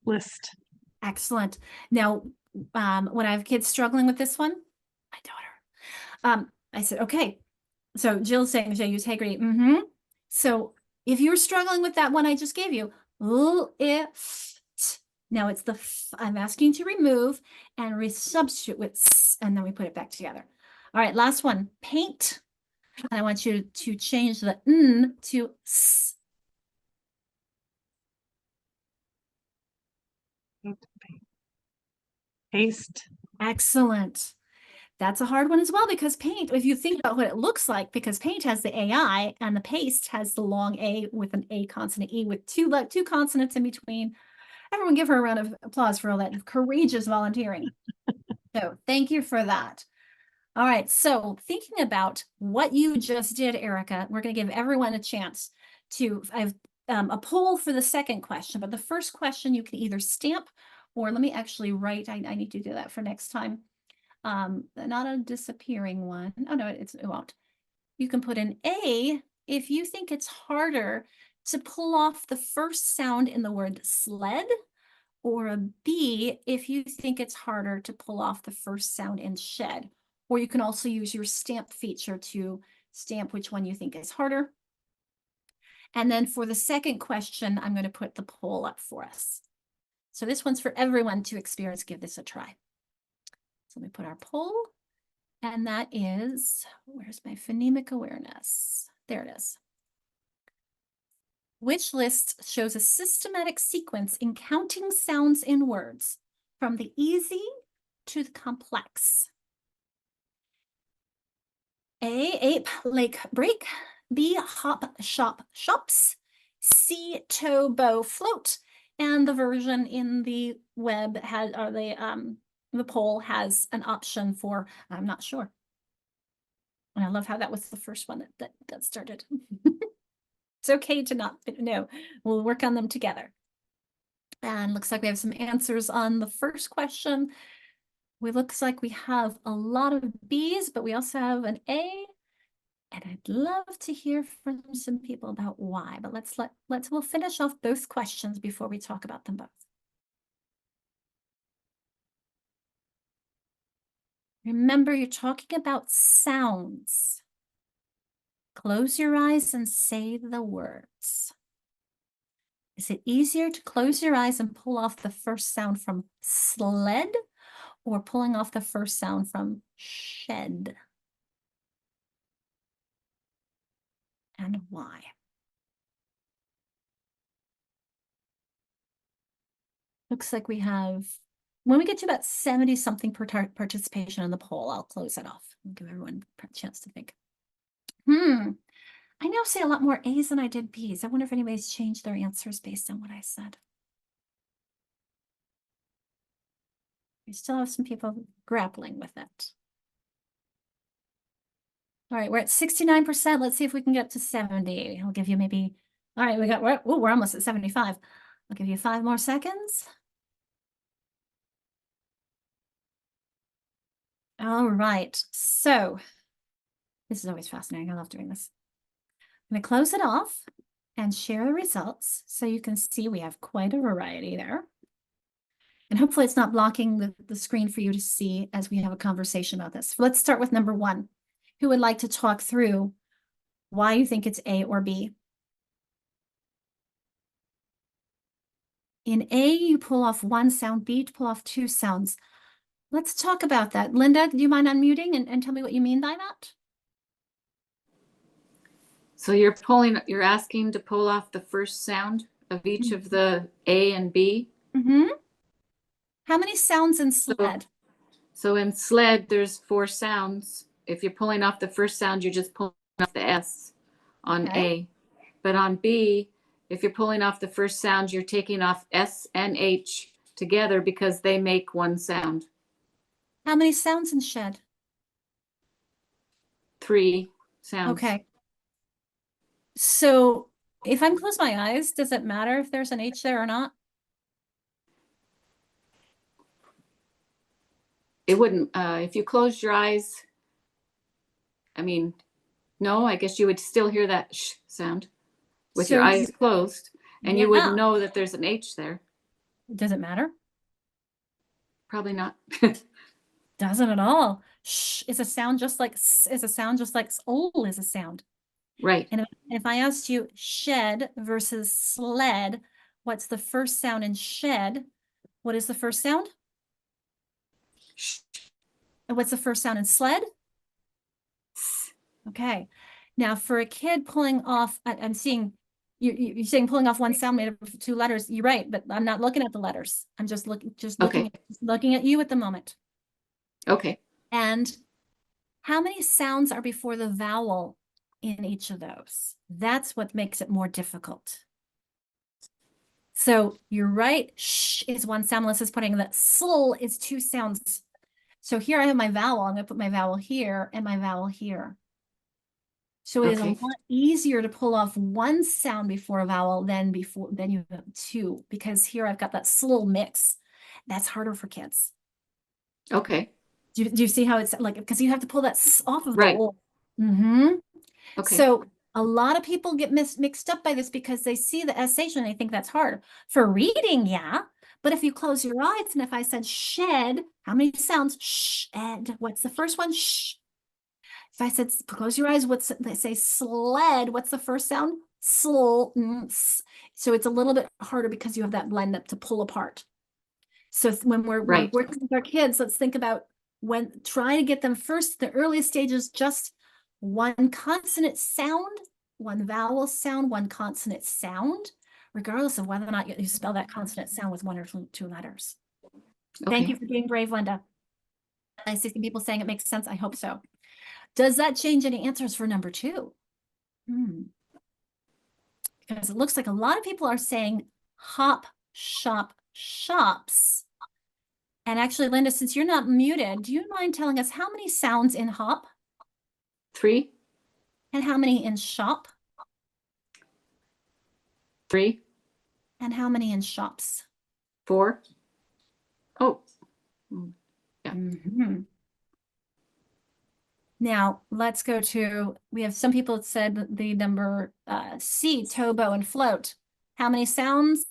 List. Excellent. Now, when I have kids struggling with this one, my daughter, I said, okay. So Jill's saying, should I use Haggerty? So if you're struggling with that one I just gave you, lift. Now it's the f I'm asking to remove and resubstitute with s, and then we put it back together. All right, last one, paint. And I want you to change the n to s. Paste. Excellent. That's a hard one as well because paint, if you think about what it looks like, because paint has the AI and the paste has the long A with an A consonant E with two consonants in between. Everyone give her a round of applause for all that courageous volunteering. So thank you for that. All right, so thinking about what you just did, Erica, we're going to give everyone a chance to, I've a poll for the second question, but the first question you can either stamp or let me actually write, I need to do that for next time. not a disappearing one. Oh no, it won't. You can put an A if you think it's harder to pull off the first sound in the word sled, or a B if you think it's harder to pull off the first sound in shed. Or you can also use your stamp feature to stamp which one you think is harder. And then for the second question, I'm going to put the poll up for us. So this one's for everyone to experience. Give this a try. So let me put our poll. And that is, where's my phonemic awareness? There it is. Which list shows a systematic sequence in counting sounds in words from the easy to the complex? A, ape, lake, break. B, hop, shop, shops. C, tow, bow, float. And the version in the web has, or the poll has an option for, I'm not sure. And I love how that was the first one that started. It's okay to not know. We'll work on them together. And looks like we have some answers on the first question. Looks like we have a lot of B's, but we also have an A. And I'd love to hear from some people about why, but we'll finish off both questions before we talk about them both. Remember, you're talking about sounds. Close your eyes and say the words. Is it easier to close your eyes and pull off the first sound from sled, or pulling off the first sound from shed? And why? Looks like we have, when we get to about 70 something participation in the poll, I'll close it off and give everyone a chance to think. I now say a lot more A's than I did B's. I wonder if anybody's changed their answers based on what I said. We still have some people grappling with it. All right, we're at 69%. Let's see if we can get to 70. I'll give you maybe, all right, we're almost at 75. I'll give you 5 more seconds. All right, so this is always fascinating. I love doing this. I'm going to close it off and share the results so you can see we have quite a variety there. And hopefully it's not blocking the screen for you to see as we have a conversation about this. Let's start with number 1. Who would like to talk through why you think it's A or B? In A, you pull off 1 sound, B, you pull off 2 sounds. Let's talk about that. Linda, do you mind unmuting and tell me what you mean by that? So you're asking to pull off the first sound of each of the A and B. Mm-hmm. How many sounds in sled? So in sled, there's 4 sounds. If you're pulling off the first sound, you're just pulling off the S on A. But on B, if you're pulling off the first sound, you're taking off S and H together because they make 1 sound. How many sounds in shed? 3 sounds. Okay. So if I'm close my eyes, does it matter if there's an H there or not? It wouldn't, if you closed your eyes, I mean, no, I guess you would still hear that sh sound with your eyes closed, and you would know that there's an H there. Does it matter? Probably not. Doesn't at all. Sh is a sound just like s is a sound just like ol is a sound. Right. And if I asked you shed versus sled, what's the first sound in shed? What is the first sound? Sh. And what's the first sound in sled? Okay. Now for a kid pulling off, I'm seeing you're saying pulling off 1 sound made up of 2 letters. You're right, but I'm not looking at the letters. I'm just looking at you at the moment. Okay. And how many sounds are before the vowel in each of those? That's what makes it more difficult. So you're right. Sh is 1 sound. Melissa's putting that. Sl is 2 sounds. So here I have my vowel. I'm going to put my vowel here and my vowel here. So it is a lot easier to pull off 1 sound before a vowel than you have 2, because here I've got that sl mix. That's harder for kids. Okay. Do you see how it's like, because you have to pull that off of Right. the O. Mm-hmm. Okay. So a lot of people get mixed up by this because they see the SH and they think that's hard. For reading, yeah. But if you close your eyes and if I said shed, how many sounds? Shed. What's the first one? Shh. If I said close your eyes, they say sled, what's the first sound? So it's a little bit harder because you have that blend up to pull apart. So when we're Right. working with our kids, let's think about try to get them first, the earliest stages, just one consonant sound, one vowel sound, one consonant sound, regardless of whether or not you spell that consonant sound with one or two letters. Thank Okay. you for being brave, Linda. I see some people saying it makes sense. I hope so. Does that change any answers for number 2? Because it looks like a lot of people are saying hop, shop, shops. And actually, Linda, since you're not muted, do you mind telling us how many sounds in hop 3, and how many in shop 3, and how many in shops? 4. Oh, Mhm. Now, let's go to, we have some people that said the number C, tobo and float. How many sounds?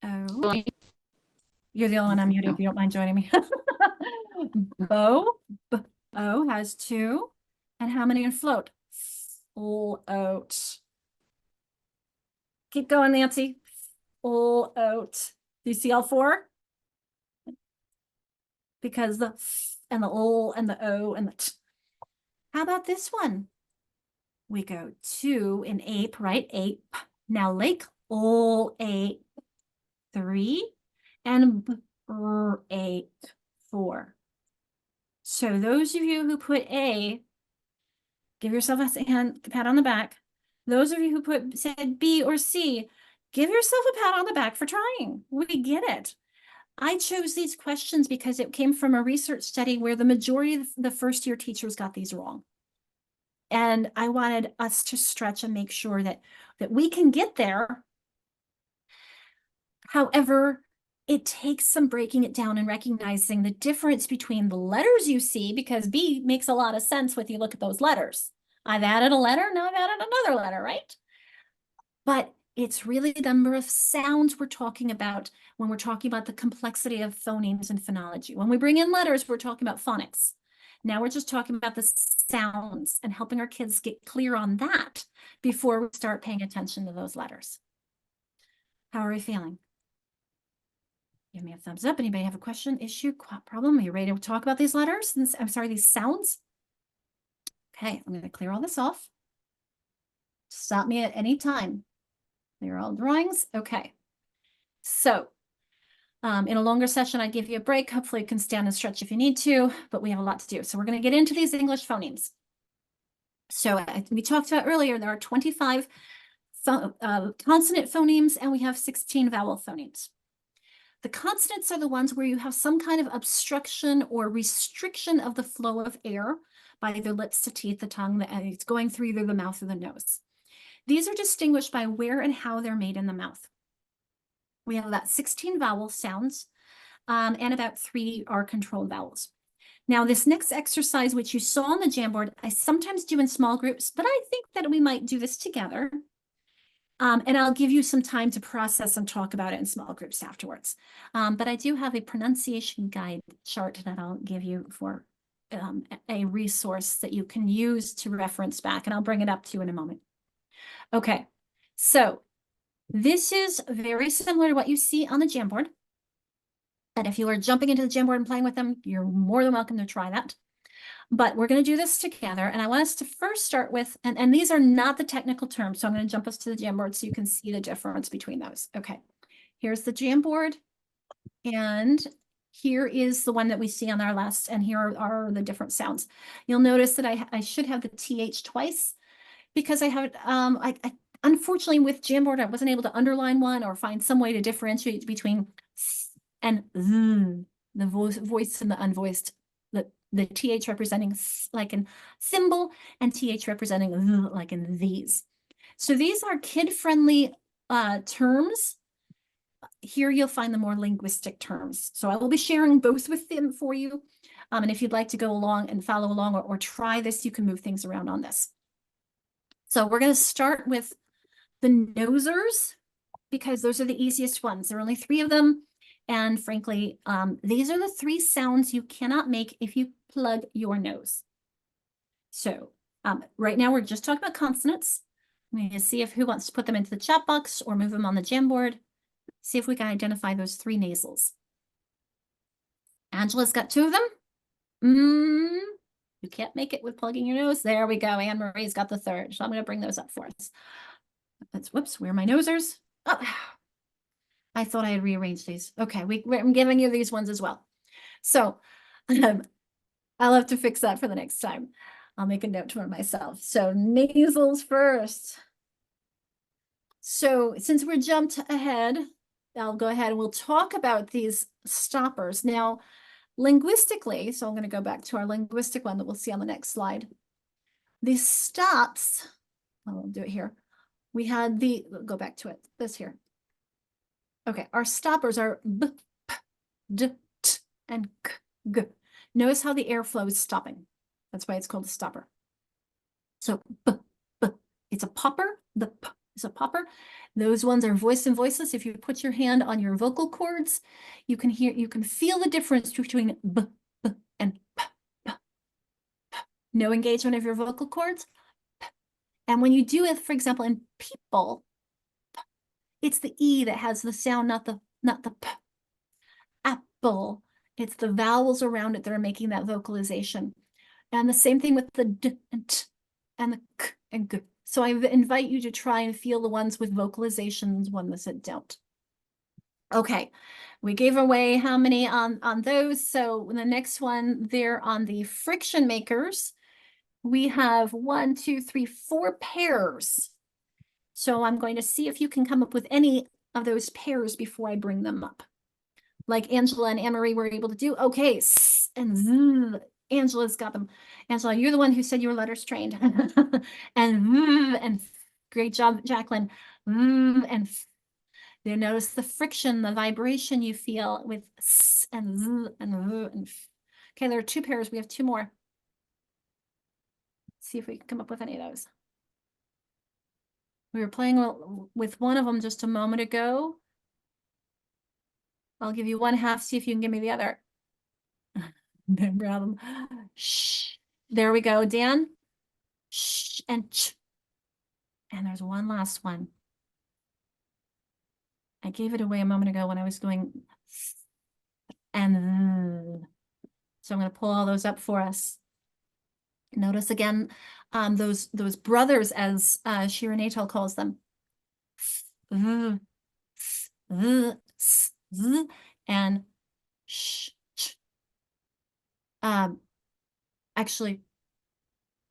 Oh, you're the only one I'm muting if you don't mind joining me. Bo has 2. And how many in float? Float. Keep going, Nancy. Float. Do you see all 4? Because the and the ol and the o and the t. How about this one? We go 2 in ape, right? Ape. Now lake, ol, ape, 3, and ape, 4. So those of you who put A, give yourself a pat on the back. Those of you who said B or C, give yourself a pat on the back for trying. We get it. I chose these questions because it came from a research study where the majority of the first-year teachers got these wrong. And I wanted us to stretch and make sure that we can get there. However, it takes some breaking it down and recognizing the difference between the letters you see, because B makes a lot of sense when you look at those letters. I've added a letter, now I've added another letter, right? But it's really the number of sounds we're talking about when we're talking about the complexity of phonemes and phonology. When we bring in letters, we're talking about phonics. Now we're just talking about the sounds and helping our kids get clear on that before we start paying attention to those letters. How are we feeling? Give me a thumbs up. Anybody have a question, issue, problem? Are you ready to talk about these letters? I'm sorry, these sounds? Okay, I'm going to clear all this off. Stop me at any time. Clear all drawings. Okay. So in a longer session, I'd give you a break. Hopefully you can stand and stretch if you need to, but we have a lot to do. So we're going to get into these English phonemes. So we talked about earlier, there are 25 consonant phonemes and we have 16 vowel phonemes. The consonants are the ones where you have some kind of obstruction or restriction of the flow of air by either lips to teeth, the tongue, and it's going through either the mouth or the nose. These are distinguished by where and how they're made in the mouth. We have about 16 vowel sounds and about 3 are controlled vowels. Now, this next exercise, which you saw on the Jamboard, I sometimes do in small groups, but I think that we might do this together. And I'll give you some time to process and talk about it in small groups afterwards. But I do have a pronunciation guide chart that I'll give you for a resource that you can use to reference back, and I'll bring it up to you in a moment. Okay, so this is very similar to what you see on the Jamboard. And if you are jumping into the Jamboard and playing with them, you're more than welcome to try that. But we're going to do this together. And I want us to first start with, and these are not the technical terms. So I'm going to jump us to the Jamboard so you can see the difference between those. Okay, here's the Jamboard. And here is the one that we see on our last, and here are the different sounds. You'll notice that I should have the TH twice because I have, unfortunately with Jamboard, I wasn't able to underline one or find some way to differentiate between and the voice and the unvoiced, the TH representing like in symbol and TH representing like in these. So these are kid-friendly terms here you'll find the more linguistic terms. So I will be sharing both with them for you. And if you'd like to go along and follow along or try this, you can move things around on this. So we're going to start with the nosers, because those are the easiest ones. There are only 3 of them. And frankly, these are the 3 sounds you cannot make if you plug your nose. So right now we're just talking about consonants. I'm going to see if who wants to put them into the chat box or move them on the Jamboard. See if we can identify those 3 nasals. Angela's got 2 of them. You can't make it with plugging your nose. There we go. Anne Marie's got the 3rd. So I'm going to bring those up for us. Whoops, where are my nosers? Oh, I thought I had rearranged these. Okay, I'm giving you these ones as well. So I'll have to fix that for the next time. I'll make a note for myself. So nasals first. So since we're jumped ahead, I'll go ahead and we'll talk about these stoppers. Now, linguistically, so I'm going to go back to our linguistic one that we'll see on the next slide. These stops, I'll do it here. We had go back to it, this here. Okay, our stoppers are b, p, d, t, and k, g. Notice how the airflow is stopping. That's why it's called a stopper. So b, b, it's a popper. The p is a popper. Those ones are voiced and voiceless. If you put your hand on your vocal cords, you can feel the difference between b, b and p, p, p. No engagement of your vocal cords. P. And when you do it, for example, in people, p, it's the E that has the sound, not the p. Apple, it's the vowels around it that are making that vocalization. And the same thing with the d and t and the k and g. So I invite you to try and feel the ones with vocalizations, ones that don't. Okay, we gave away how many on those. So the next one there on the friction makers, we have 1, 2, 3, 4 pairs. So I'm going to see if you can come up with any of those pairs before I bring them up. Like Angela and Anne-Marie were able to do. Okay, S and Z. Angela's got them. Angela, you're the one who said you were letters trained. and great job, Jacqueline. And you notice the friction, the vibration you feel with S and Z and F. Okay, there are 2 pairs. We have 2 more. Let's see if we can come up with any of those. We were playing with one of them just a moment ago. I'll give you 1/2, see if you can give me the other. No problem. Shh. There we go, Dan. Shh and ch. And there's one last one. I gave it away a moment ago when I was going and so I'm going to pull all those up for us. Notice again, those brothers, as Shira Natal calls them. And sh, ch. Actually,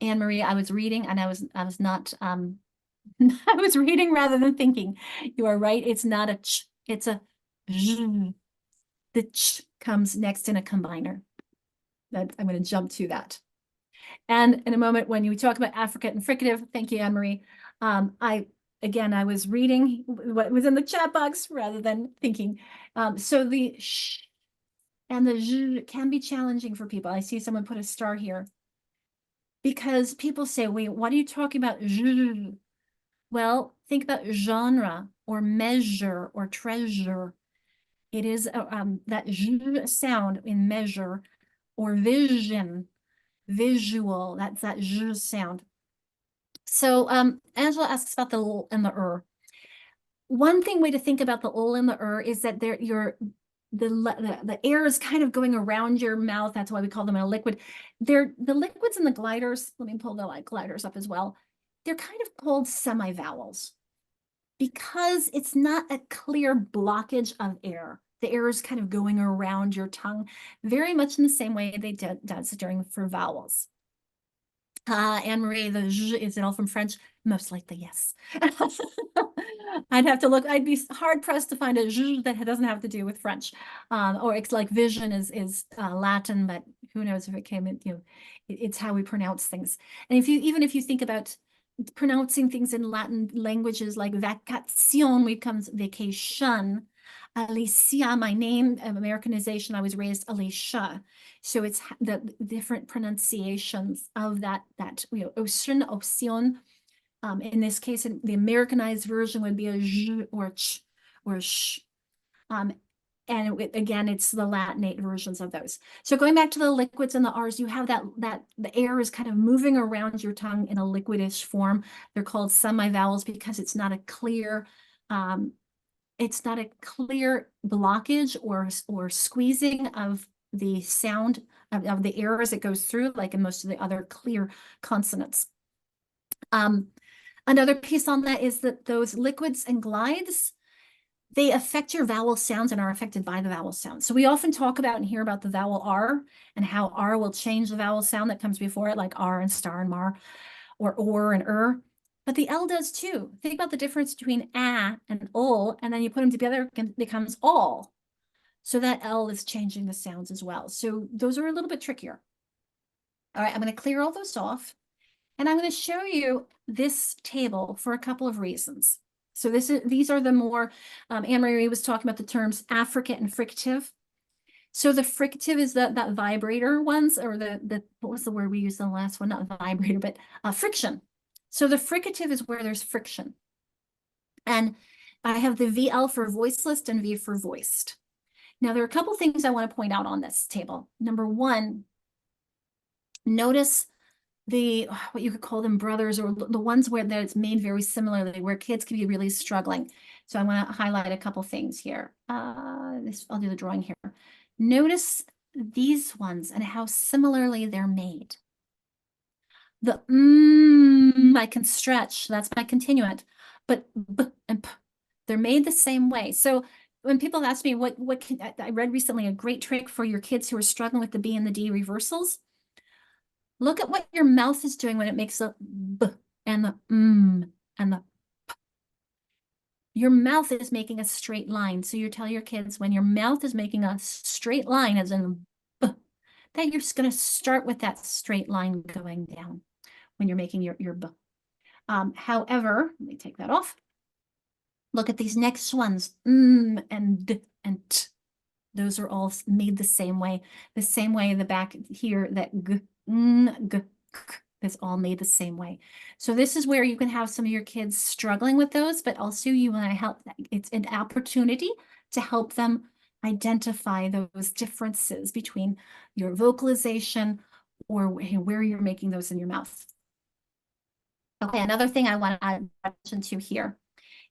Anne-Marie, I was reading and I was not I was reading rather than thinking. You are right, it's not a ch, it's a zh. The ch comes next in a combiner. That I'm going to jump to that. And in a moment when you talk about affricate and fricative, thank you, Anne-Marie. I was reading what was in the chat box rather than thinking. So the sh and the zh can be challenging for people. I see someone put a star here. Because people say, wait, what are you talking about? Zh? Well, think about genre or measure or treasure. It is that zh sound in measure or vision, visual. That's that zh sound. So Angela asks about the l and the One way to think about the l and the is that the air is kind of going around your mouth. That's why we call them a liquid. The liquids and the gliders. Let me pull the gliders up as well. They're kind of called semi-vowels because it's not a clear blockage of air. The air is kind of going around your tongue, very much in the same way they does for vowels. Anne-Marie, the zh, is it all from French? Most likely, yes. I'd have to look. I'd be hard pressed to find a zh that doesn't have to do with French, or it's like vision is Latin, but who knows if it came in. It's how we pronounce things. And even if you think about pronouncing things in Latin languages like vacation becomes vacation. Alicia, my name, Americanization, I was raised Alicia. So it's the different pronunciations of that, ocean, option. In this case, the Americanized version would be a j or ch or sh. And again, it's the Latinate versions of those. So going back to the liquids and the R's, you have that the air is kind of moving around your tongue in a liquidish form. They're called semivowels because it's not a clear blockage or squeezing of the sound of the air as it goes through, like in most of the other clear consonants. Another piece on that is that those liquids and glides, they affect your vowel sounds and are affected by the vowel sounds. So we often talk about and hear about the vowel R and how R will change the vowel sound that comes before it, like R and star and mar, or and But the L does too. Think about the difference between a and ol, and then you put them together, it becomes all. So that L is changing the sounds as well. So those are a little bit trickier. All right, I'm going to clear all those off. And I'm going to show you this table for a couple of reasons. So these are the more, Anne-Marie was talking about the terms affricate and fricative. So the fricative is that vibrator ones, or what was the word we used in the last one? Not vibrator, but friction. So the fricative is where there's friction. And I have the VL for voiceless and V for voiced. Now, there are a couple things I want to point out on this table. Number one, notice what you could call them brothers, or the ones where it's made very similarly, where kids can be really struggling. So I want to highlight a couple things here. I'll do the drawing here. Notice these ones and how similarly they're made. The I can stretch, that's my continuant, but b and p, they're made the same way. So when people ask me I read recently a great trick for your kids who are struggling with the B and the D reversals. Look at what your mouth is doing when it makes a b and the and the p. Your mouth is making a straight line. So you tell your kids when your mouth is making a straight line, as in b, that you're just going to start with that straight line going down when you're making your b. However, let me take that off. Look at these next ones, and d and t. Those are all made the same way the back here, that g, g, k, is all made the same way. So this is where you can have some of your kids struggling with those, but also you want to help. It's an opportunity to help them identify those differences between your vocalization or where you're making those in your mouth. Okay, another thing I want to mention to here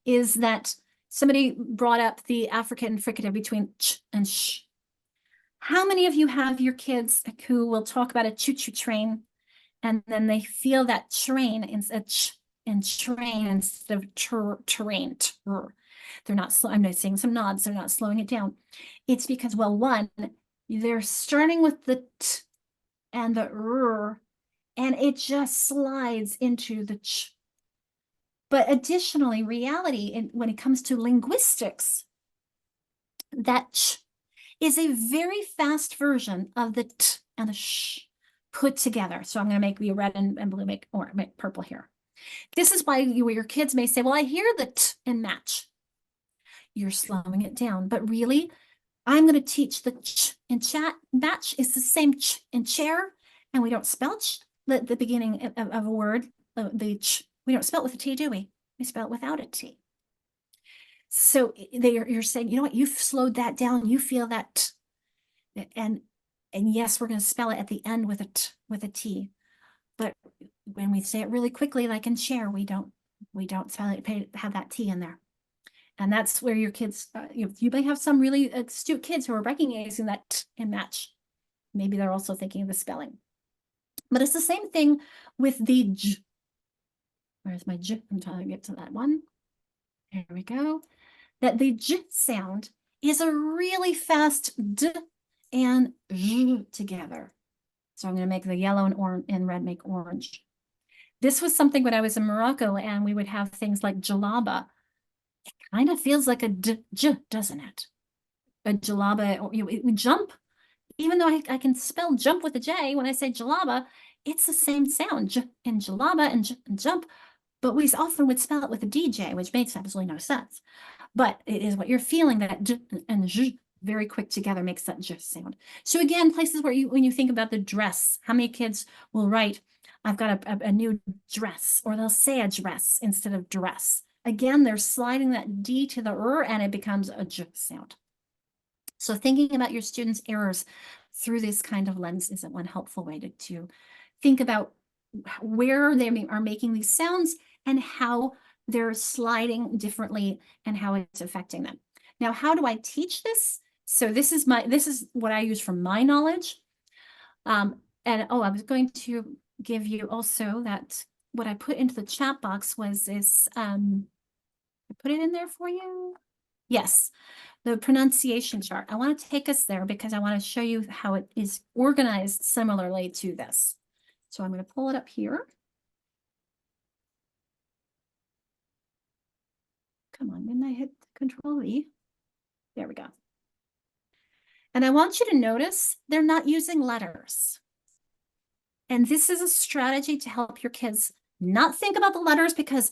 is that somebody brought up the affricate and fricative between ch and sh. How many of you have your kids who will talk about a choo-choo train, and then they feel that train instead ch and train instead of terrain? They're not slow. I'm seeing some nods. They're not slowing it down. It's because, well, one, they're starting with the t and the r, and it just slides into the ch. But additionally, reality, when it comes to linguistics, that ch is a very fast version of the t and the sh put together. So I'm going to make the red and blue make purple here. This is why your kids may say, well, I hear the t in match. You're slowing it down. But really, I'm going to teach the ch in match is the same ch in chair. And we don't spell ch at the beginning of a word, the ch. We don't spell it with a T, do we? We spell it without a T. So you're saying, you know what, you've slowed that down. You feel that. And yes, we're going to spell it at the end with a T. But when we say it really quickly, like in chair, we don't spell it, have that T in there. And that's where your kids, you may have some really astute kids who are recognizing that T in match. Maybe they're also thinking of the spelling. But it's the same thing with the j. Where's my j? I'm trying to get to that one. There we go. That the j sound is a really fast d and j together. So I'm going to make the yellow and red make orange. This was something when I was in Morocco, and we would have things like jalaba. It kind of feels like a j, doesn't it? A jalaba, or it would jump. Even though I can spell jump with a J, when I say jalaba, it's the same sound. J and jalaba and jump but we often would spell it with a DJ, which makes absolutely no sense. But it is what you're feeling, that j and j very quick together makes that j sound. So again, places where when you think about the dress, how many kids will write, I've got a new dress, or they'll say a dress instead of dress. Again, they're sliding that D to the and it becomes a j sound. So thinking about your students' errors through this kind of lens is one helpful way to think about where they are making these sounds and how they're sliding differently and how it's affecting them. Now, how do I teach this? So this is what I use from my knowledge. And oh, I was going to give you also that what I put into the chat box was this, I put it in there for you. Yes, the pronunciation chart. I want to take us there because I want to show you how it is organized similarly to this. So I'm going to pull it up here. Come on, didn't I hit Control V? There we go. And I want you to notice they're not using letters. And this is a strategy to help your kids not think about the letters, because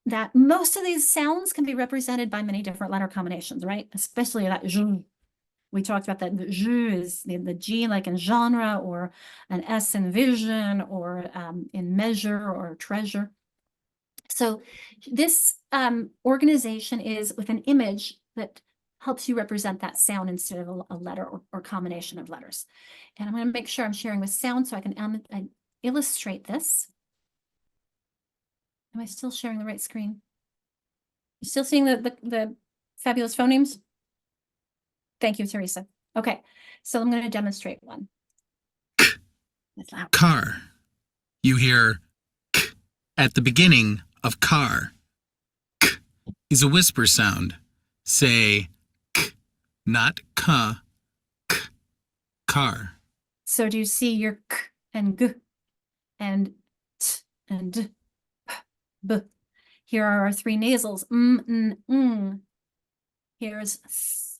that most of these sounds can be represented by many different letter combinations, right? Especially that je. We talked about that the je is the G like in genre, or an S in vision, or in measure or treasure. So this organization is with an image that helps you represent that sound instead of a letter or combination of letters. And I'm going to make sure I'm sharing with sound so I can illustrate this. Am I still sharing the right screen? You still seeing the fabulous phonemes? Thank you, Teresa. Okay, so I'm going to demonstrate one. That's loud. Car. You hear k at the beginning of car. K is a whisper sound. Say k, not ka. K, car. So do you see your k and g and t and d, p, b? Here are our three nasals. N, ng. Here's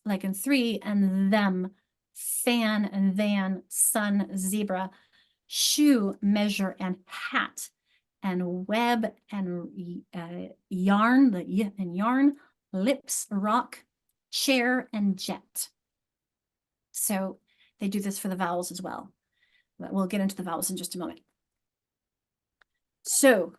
like in 3 and them. Fan and van, sun, zebra, shoe, measure, and hat, and web and yarn, the y and yarn, lips, rock, chair, and jet. So they do this for the vowels as well. But we'll get into the vowels in just a moment. So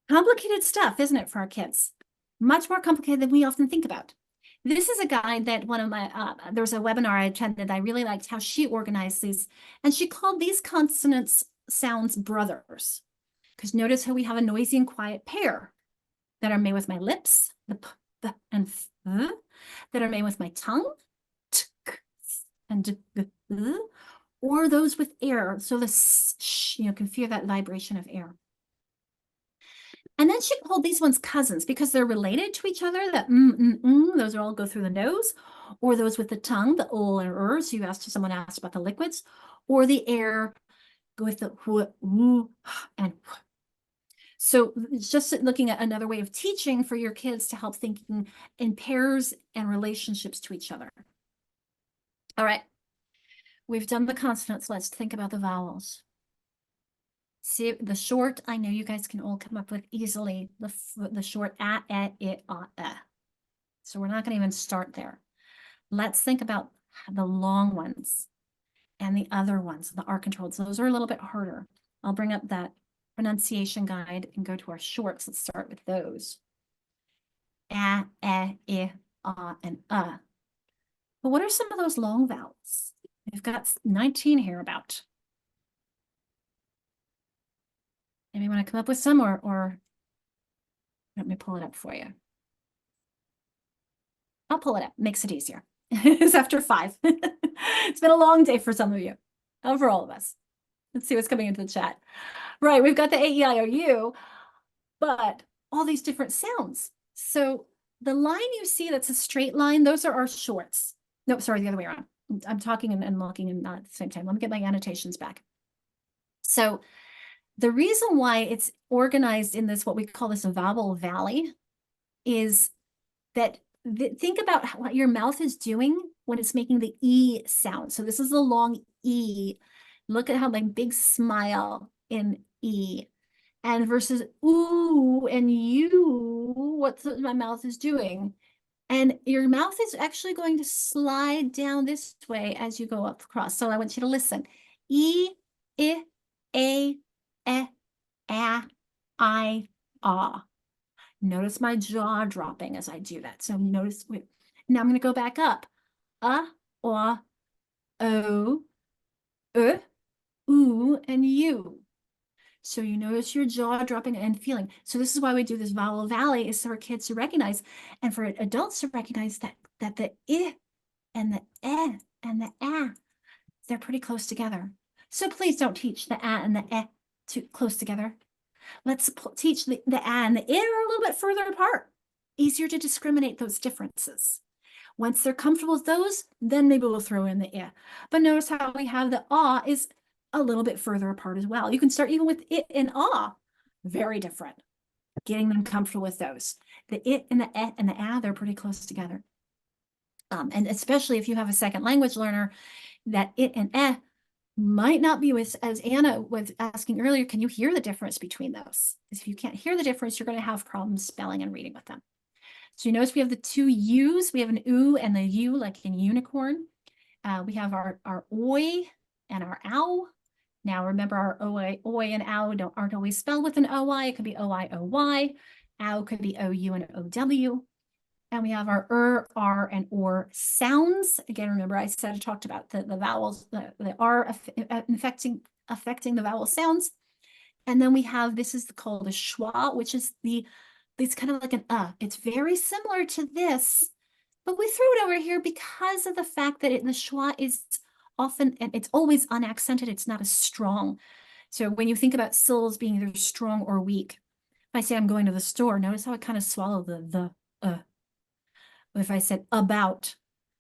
complicated stuff, isn't it, for our kids? Much more complicated than we often think about. This is a guide that one of my, there was a webinar I attended. I really liked how she organized these, and she called these consonants sounds brothers. Because notice how we have a noisy and quiet pair that are made with my lips, the p, the, and th, that are made with my tongue, t, k, and d, g, or those with air. So the sh, you can feel that vibration of air. And then she called these ones cousins because they're related to each other. That those all go through the nose, or those with the tongue, the ol and ers. You asked someone asked about the liquids, or the air go with the hu, and wh. So it's just looking at another way of teaching for your kids to help thinking in pairs and relationships to each other. All right, we've done the consonants. Let's think about the vowels. See, the short, I know you guys can all come up with easily, the short a, e, I, a. So we're not going to even start there. Let's think about the long ones and the other ones, the R controlled. So those are a little bit harder. I'll bring up that pronunciation guide and go to our shorts. Let's start with those. A, e, a, and a. But what are some of those long vowels? We've got 19 here about. Maybe want to come up with some, or let me pull it up for you. I'll pull it up, makes it easier. It's after 5. It's been a long day for some of you, for all of us. Let's see what's coming into the chat. Right, we've got the A-E-I-O-U, but all these different sounds. So the line you see that's a straight line, those are our shorts. No, sorry, the other way around. I'm talking and looking and not at the same time. Let me get my annotations back. So the reason why it's organized in this, what we call this vowel valley, is that think about what your mouth is doing when it's making the E sound. So this is the long E. Look at how my big smile in E. And versus ooh and you, what my mouth is doing. And your mouth is actually going to slide down this way as you go up across. So I want you to listen. E, I, A, E, A, I, ah. Notice my jaw dropping as I do that. So notice, wait. Now I'm going to go back up. O, ooh, and you. So you notice your jaw dropping and feeling. So this is why we do this vowel valley, is for kids to recognize and for adults to recognize that the I and the E and the A, they're pretty close together. So please don't teach the A and the E too close together. Let's teach the A and the I are a little bit further apart. Easier to discriminate those differences. Once they're comfortable with those, then maybe we'll throw in the I. But notice how we have the A is a little bit further apart as well. You can start even with it and ah, very different. Getting them comfortable with those. The it and the eh and the ah, they're pretty close together. And especially if you have a second language learner, that it and eh might not be as Anna was asking earlier, can you hear the difference between those? Because if you can't hear the difference, you're going to have problems spelling and reading with them. So you notice we have the two U's. We have an oo and the U, like in unicorn. We have our oi and our ow. Now remember, our oi and ow aren't always spelled with an oi. It could be oi, ow could be ou and ow. And we have our r, and or sounds. Again, remember I talked about the vowels, the r affecting the vowel sounds. And then we have, this is called a schwa, which is it's kind of like an It's very similar to this, but we threw it over here because of the fact that the schwa is often, and it's always unaccented. It's not as strong. So when you think about syllables being either strong or weak, if I say I'm going to the store, notice how I kind of swallow the. If I said about,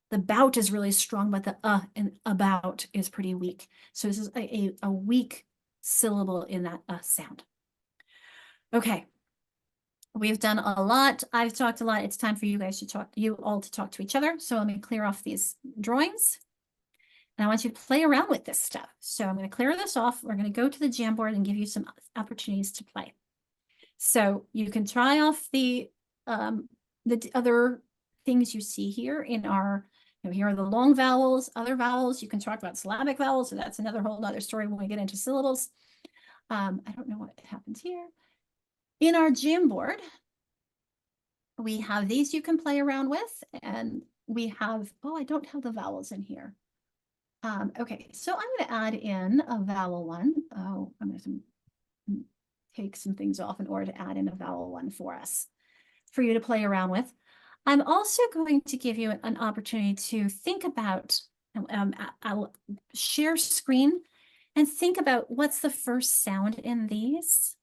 the bout is really strong, but the and about is pretty weak. So this is a weak syllable in that sound. Okay. We've done a lot. I've talked a lot. It's time for you guys to talk, you all to talk to each other. So let me clear off these drawings. And I want you to play around with this stuff. So I'm going to clear this off. We're going to go to the Jamboard and give you some opportunities to play. So you can try off the other things you see here in our, here are the long vowels, other vowels. You can talk about syllabic vowels. So that's another whole other story when we get into syllables. I don't know what happens here. In our Jamboard, we have these you can play around with, and we have, I don't have the vowels in here. Okay, so I'm going to add in a vowel one. I'm going to take some things off in order to add in a vowel one for us, for you to play around with. I'm also going to give you an opportunity to think about, I'll share screen and think about what's the first sound in these.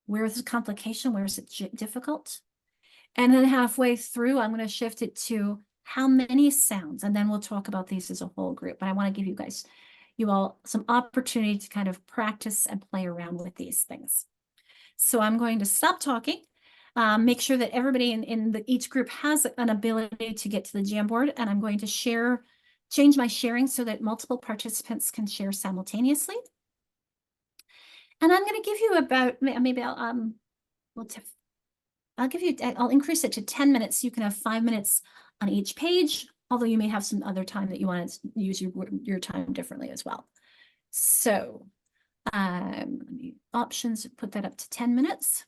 Where is the complication? Where is it difficult? And then halfway through, I'm going to shift it to how many sounds, and then we'll talk about these as a whole group. But I want to give you all some opportunity to kind of practice and play around with these things. So I'm going to stop talking. Make sure that everybody in each group has an ability to get to the Jamboard, and I'm going to change my sharing so that multiple participants can share simultaneously. And I'm going to give you about, maybe I'll increase it to 10 minutes. You can have 5 minutes on each page, although you may have some other time that you want to use your time differently as well. So options, put that up to 10 minutes.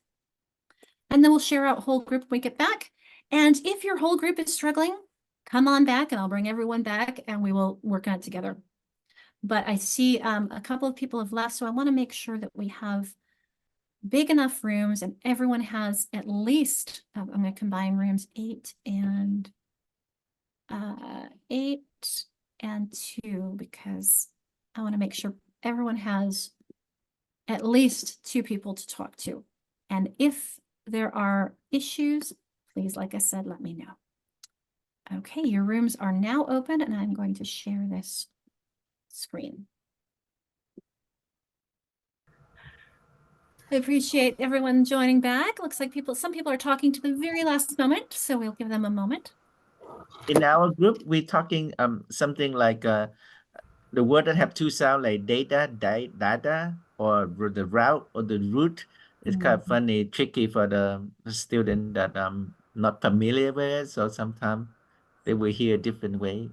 And then we'll share out whole group when we get back. And if your whole group is struggling, come on back and I'll bring everyone back and we will work on it together. But I see a couple of people have left, so I want to make sure that we have big enough rooms and everyone has at least, I'm going to combine rooms 8 and 2, because I want to make sure everyone has at least 2 people to talk to. And if there are issues, please, like I said, let me know. Okay, your rooms are now open and I'm going to share this screen. I appreciate everyone joining back. Looks like some people are talking to the very last moment, so we'll give them a moment. In our group, we're talking something like the word that have 2 sounds like data, data, or the route or the route. It's kind of funny, tricky for the student that not familiar with it. So sometimes they will hear a different way.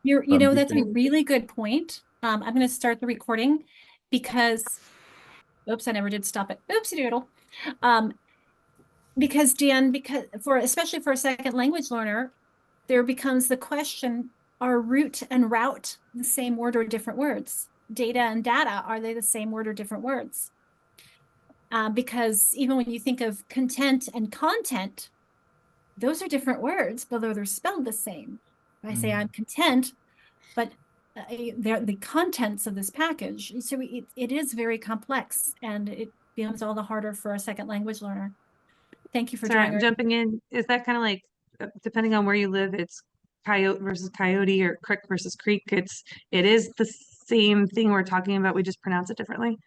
You from know, that's a different- really good point. I'm going to start the recording because, oops, I never did stop it. Oopsie doodle. Because Dan, especially for a second language learner, there becomes the question, are root and route the same word or different words? Data and data, are they the same word or different words? Because even when you think of content and content, those are different words, although they're spelled the same. I say I'm content, but they're the contents of this package. So it is very complex, and it becomes all the harder for a second language learner. Thank you for Sorry, joining I'm jumping in. Is that kind of like, depending on where you live, it's coyote versus coyote or creek versus creek? It is the same thing we're talking about. We just pronounce it differently.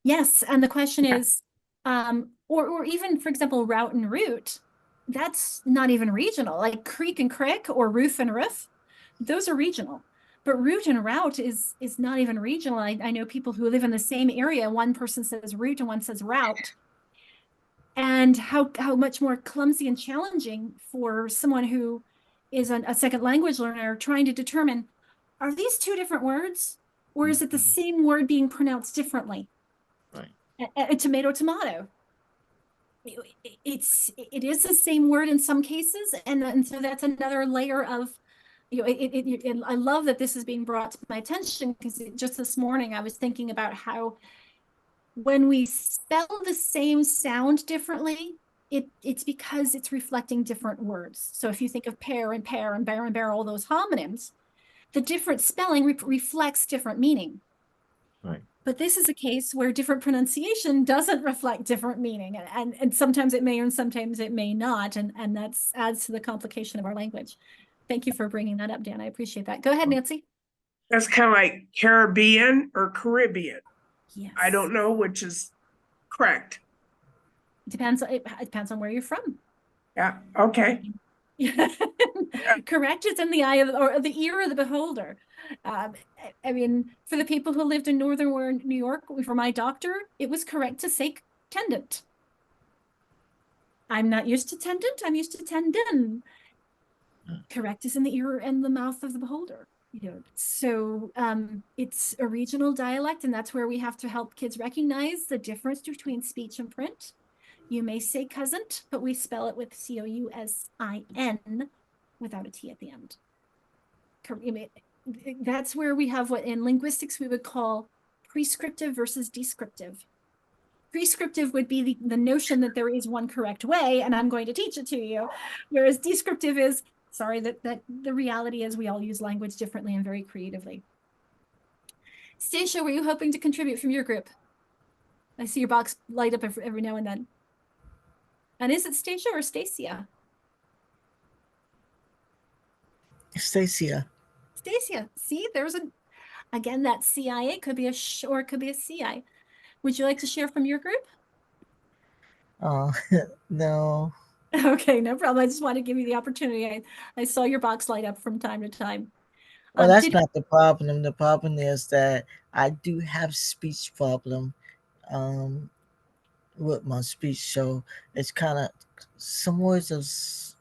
Yes, and the question Okay. is, or even, for example, route and root, that's not even regional, like creek and crick or roof and roof, those are regional. But root and route is not even regional. I know people who live in the same area. One person says route and one says route. And how much more clumsy and challenging for someone who is a second language learner trying to determine, are these two different words, or is it the same word being pronounced differently? Right. A tomato, tomato. It is the same word in some cases, and so that's another layer of, you know, I love that this is being brought to my attention, because just this morning I was thinking about how when we spell the same sound differently, it's because it's reflecting different words. So if you think of pear and bear and bear, all those homonyms, the different spelling reflects different meaning. Right. But this is a case where different pronunciation doesn't reflect different meaning. And sometimes it may and sometimes it may not. And that adds to the complication of our language. Thank you for bringing that up, Dan. I appreciate that. Go ahead, Nancy. That's kind of like Caribbean or Caribbean. Yes. I don't know which is correct. It depends on where you're from. Yeah, okay. Correct. It's in the eye of, or the ear of the beholder. I mean, for the people who lived in northern New York, for my doctor, it was correct to say tendant. I'm not used to tendant. I'm used to tendon. Correct is in the ear and the mouth of the beholder. You know, so it's a regional dialect, and that's where we have to help kids recognize the difference between speech and print. You may say cousin, but we spell it with C-O-U-S-I-N without a T at the end. That's where we have what in linguistics we would call prescriptive versus descriptive. Prescriptive would be the notion that there is one correct way, and I'm going to teach it to you. Whereas descriptive is, sorry, that the reality is we all use language differently and very creatively. Stacia, were you hoping to contribute from your group? I see your box light up every now and then. And is it Stacia or Stacia? Stacia. Stacia. See, there's again, that CIA could be a sh or it could be a CI. Would you like to share from your group? No. Okay, no problem. I just want to give you the opportunity. I saw your box light up from time to time. Well, that's not the problem. The problem is that I do have speech problem with my speech, so it's kind of, some words are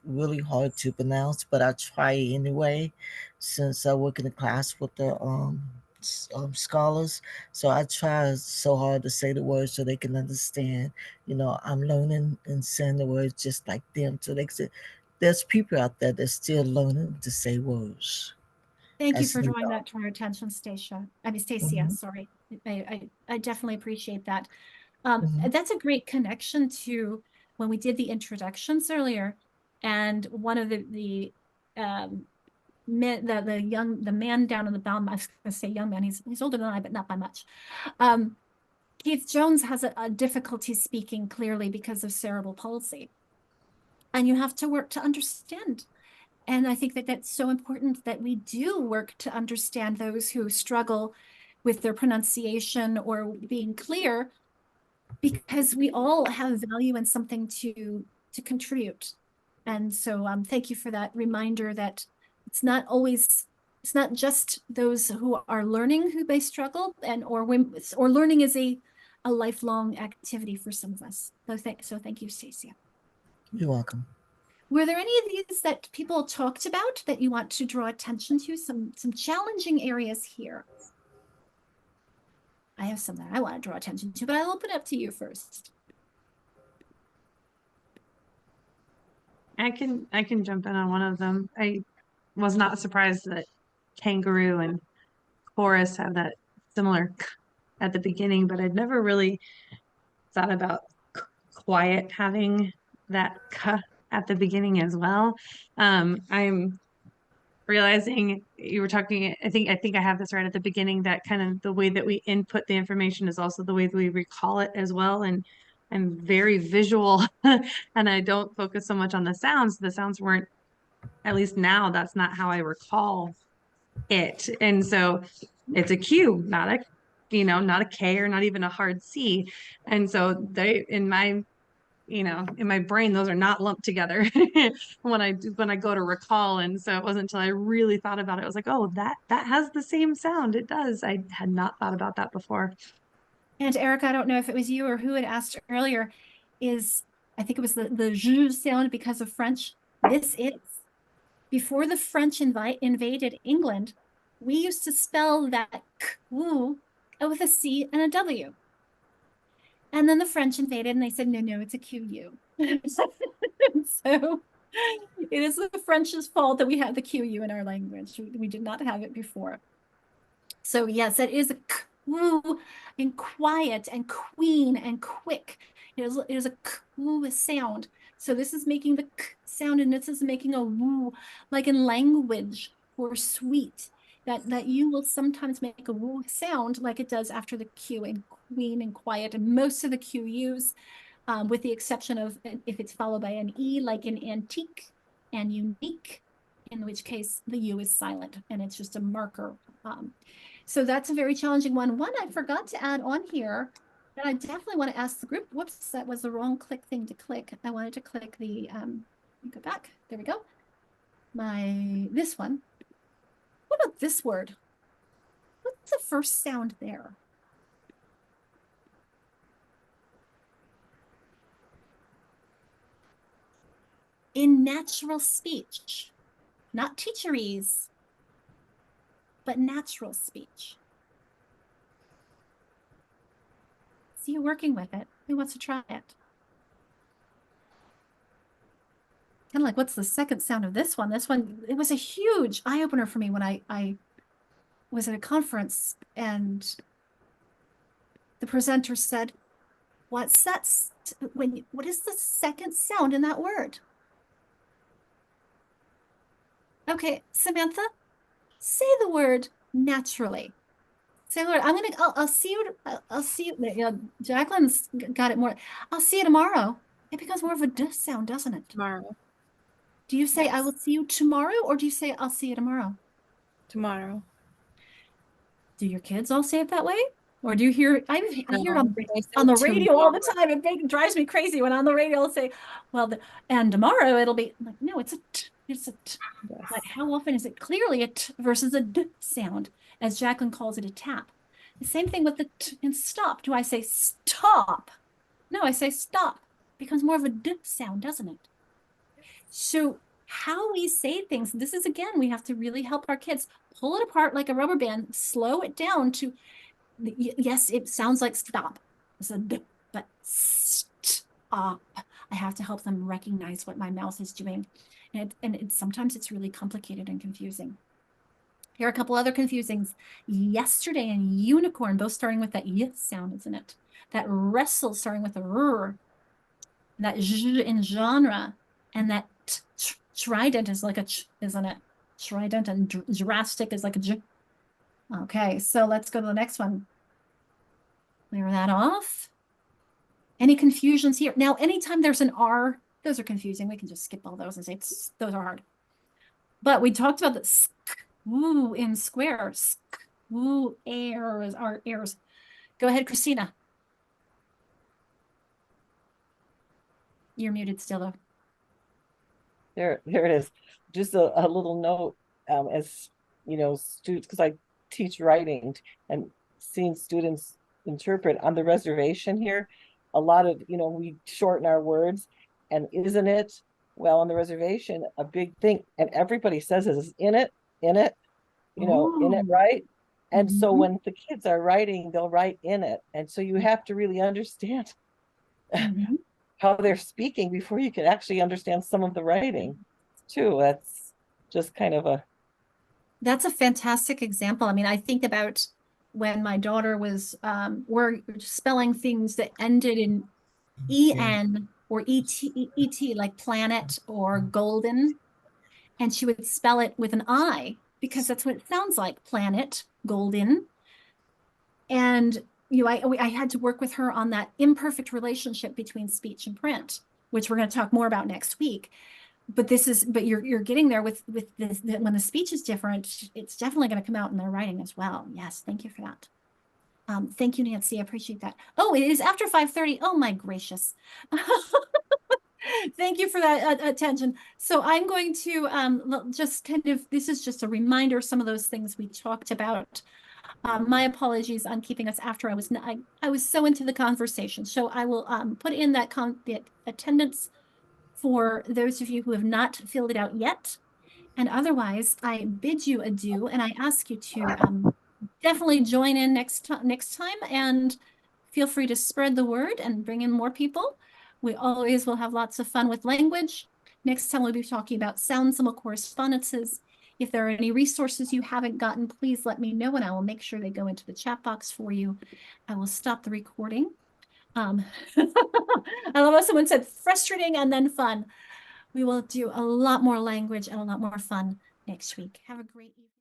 really hard to pronounce, but I try anyway, since I work in the class with the scholars. So I try so hard to say the words so they can understand. You know, I'm learning and saying the words just like them, so they can. There's people out there that's still learning to say words. Thank you That's for new, drawing though. that to our attention, Stacia. I mean, Stacia, sorry. I definitely appreciate that. That's a great connection to when we did the introductions earlier, and one of the man down in the bottom, I was going to say young man, he's older than I, but not by much. Keith Jones has a difficulty speaking clearly because of cerebral palsy, and you have to work to understand. And I think that that's so important that we do work to understand those who struggle with their pronunciation or being clear, because we all have value and something to contribute. And so thank you for that reminder that it's not just those who are learning who may struggle, or learning is a a lifelong activity for some of us. So thank you, Stacia. You're welcome. Were there any of these that people talked about that you want to draw attention to? Some challenging areas here. I have some that I want to draw attention to, but I'll open up to you first. I can jump in on one of them. I was not surprised that kangaroo and chorus have that similar k at the beginning, but I'd never really thought about quiet having that k at the beginning as well. I'm realizing you were talking, I think I have this right at the beginning, that kind of the way that we input the information is also the way that we recall it as well. And I'm very visual and I don't focus so much on the sounds. The sounds weren't, at least now, that's not how I recall it. And so it's a Q, not a, not a K or not even a hard C. And so they, in my brain, those are not lumped together when I go to recall. And so it wasn't until I really thought about it, I was like, oh, that has the same sound. It does. I had not thought about that before. And Erica, I don't know if it was you or who had asked earlier, I think it was the zh sound because of French. This is, before the French invaded England, we used to spell that k, woo, with a C and a W. And then the French invaded and they said, no, it's a QU. So it is the French's fault that we have the QU in our language. We did not have it before. So yes, it is a k, woo, and quiet and queen and quick. It is a k, woo sound. So this is making the k sound and this is making a woo, like in language or sweet. That you will sometimes make a woo sound like it does after the Q in queen and quiet. And most of the QUs, with the exception of if it's followed by an E, like in antique and unique, in which case the U is silent and it's just a marker. So that's a very challenging one. One I forgot to add on here that I definitely want to ask the group. Whoops, that was the wrong click thing to click. I wanted to click the, go back. There we go. This one. What about this word? What's the first sound there? In natural speech, not teacherese, but natural speech. See you working with it. Who wants to try it? Kind of like, what's the second sound of this one? This one, it was a huge eye-opener for me when I was at a conference and the presenter said, what is the second sound in that word? Okay, Samantha, say the word naturally. Say the word. I'll see you. I'll see you. Jacqueline's got it more. I'll see you tomorrow. It becomes more of a d sound, doesn't it? Tomorrow. Do you say Yes. I will see you tomorrow, or do you say I'll see you tomorrow? Tomorrow. Do your kids all say it that way? Or do you hear, I hear it They say on the radio all the tomorrow. time. It drives me crazy when on the radio I'll say, well, and tomorrow it'll be like, no, it's a t, it's a t. Yes. But how often is it clearly a t versus a d sound, as Jacqueline calls it, a tap? The same thing with the t and stop. Do I say stop? No, I say stop. It becomes more of a d sound, doesn't it? So how we say things, this is, again, we have to really help our kids pull it apart like a rubber band, slow it down to, yes, it sounds like stop. It's a d, but stop. I have to help them recognize what my mouth is doing. And sometimes it's really complicated and confusing. Here are a couple other confusings. Yesterday and unicorn, both starting with that y sound, isn't it? That wrestle starting with a r. That j in genre, and that trident is like a ch, isn't it? Trident, and drastic is like a j. Okay, so let's go to the next one. Clear that off. Any confusions here? Now, anytime there's an R, those are confusing. We can just skip all those and say those are hard. But we talked about the sk, woo in square. Sk, woo, airs are airs. Go ahead, Christina. You're muted still, though. There it is. Just a little note, as you know, students, because I teach writing and seeing students interpret on the reservation here. A lot of, we shorten our words, and isn't it? Well, on the reservation, a big thing, and everybody says is in it, in it, in it, Ooh. right? And so Mhm. when the kids are writing, they'll write in it. And so you have to really understand Mhm. how they're speaking before you can actually understand some of the writing too. That's just kind of a That's a fantastic example. I mean, I think about when my daughter was were spelling things that ended in en or et, like planet or golden, and she would spell it with an I because that's what it sounds like, planet, golden. And I had to work with her on that imperfect relationship between speech and print, which we're going to talk more about next week. But you're getting there with this, when the speech is different, it's definitely going to come out in their writing as well. Yes, thank you for that. Thank you, Nancy. I appreciate that. Oh, it is after 5:30. Oh my gracious. Thank you for that attention. So I'm going to just kind of, this is just a reminder of some of those things we talked about. My apologies on keeping us after. I was so into the conversation. So I will put in that the attendance for those of you who have not filled it out yet. And otherwise, I bid you adieu, and I ask you to definitely join in next time, and feel free to spread the word and bring in more people. We always will have lots of fun with language. Next time we'll be talking about sound-symbol correspondences. If there are any resources you haven't gotten, please let me know and I will make sure they go into the chat box for you. I will stop the recording. I love how someone said frustrating and then fun. We will do a lot more language and a lot more fun next week. Have a great evening.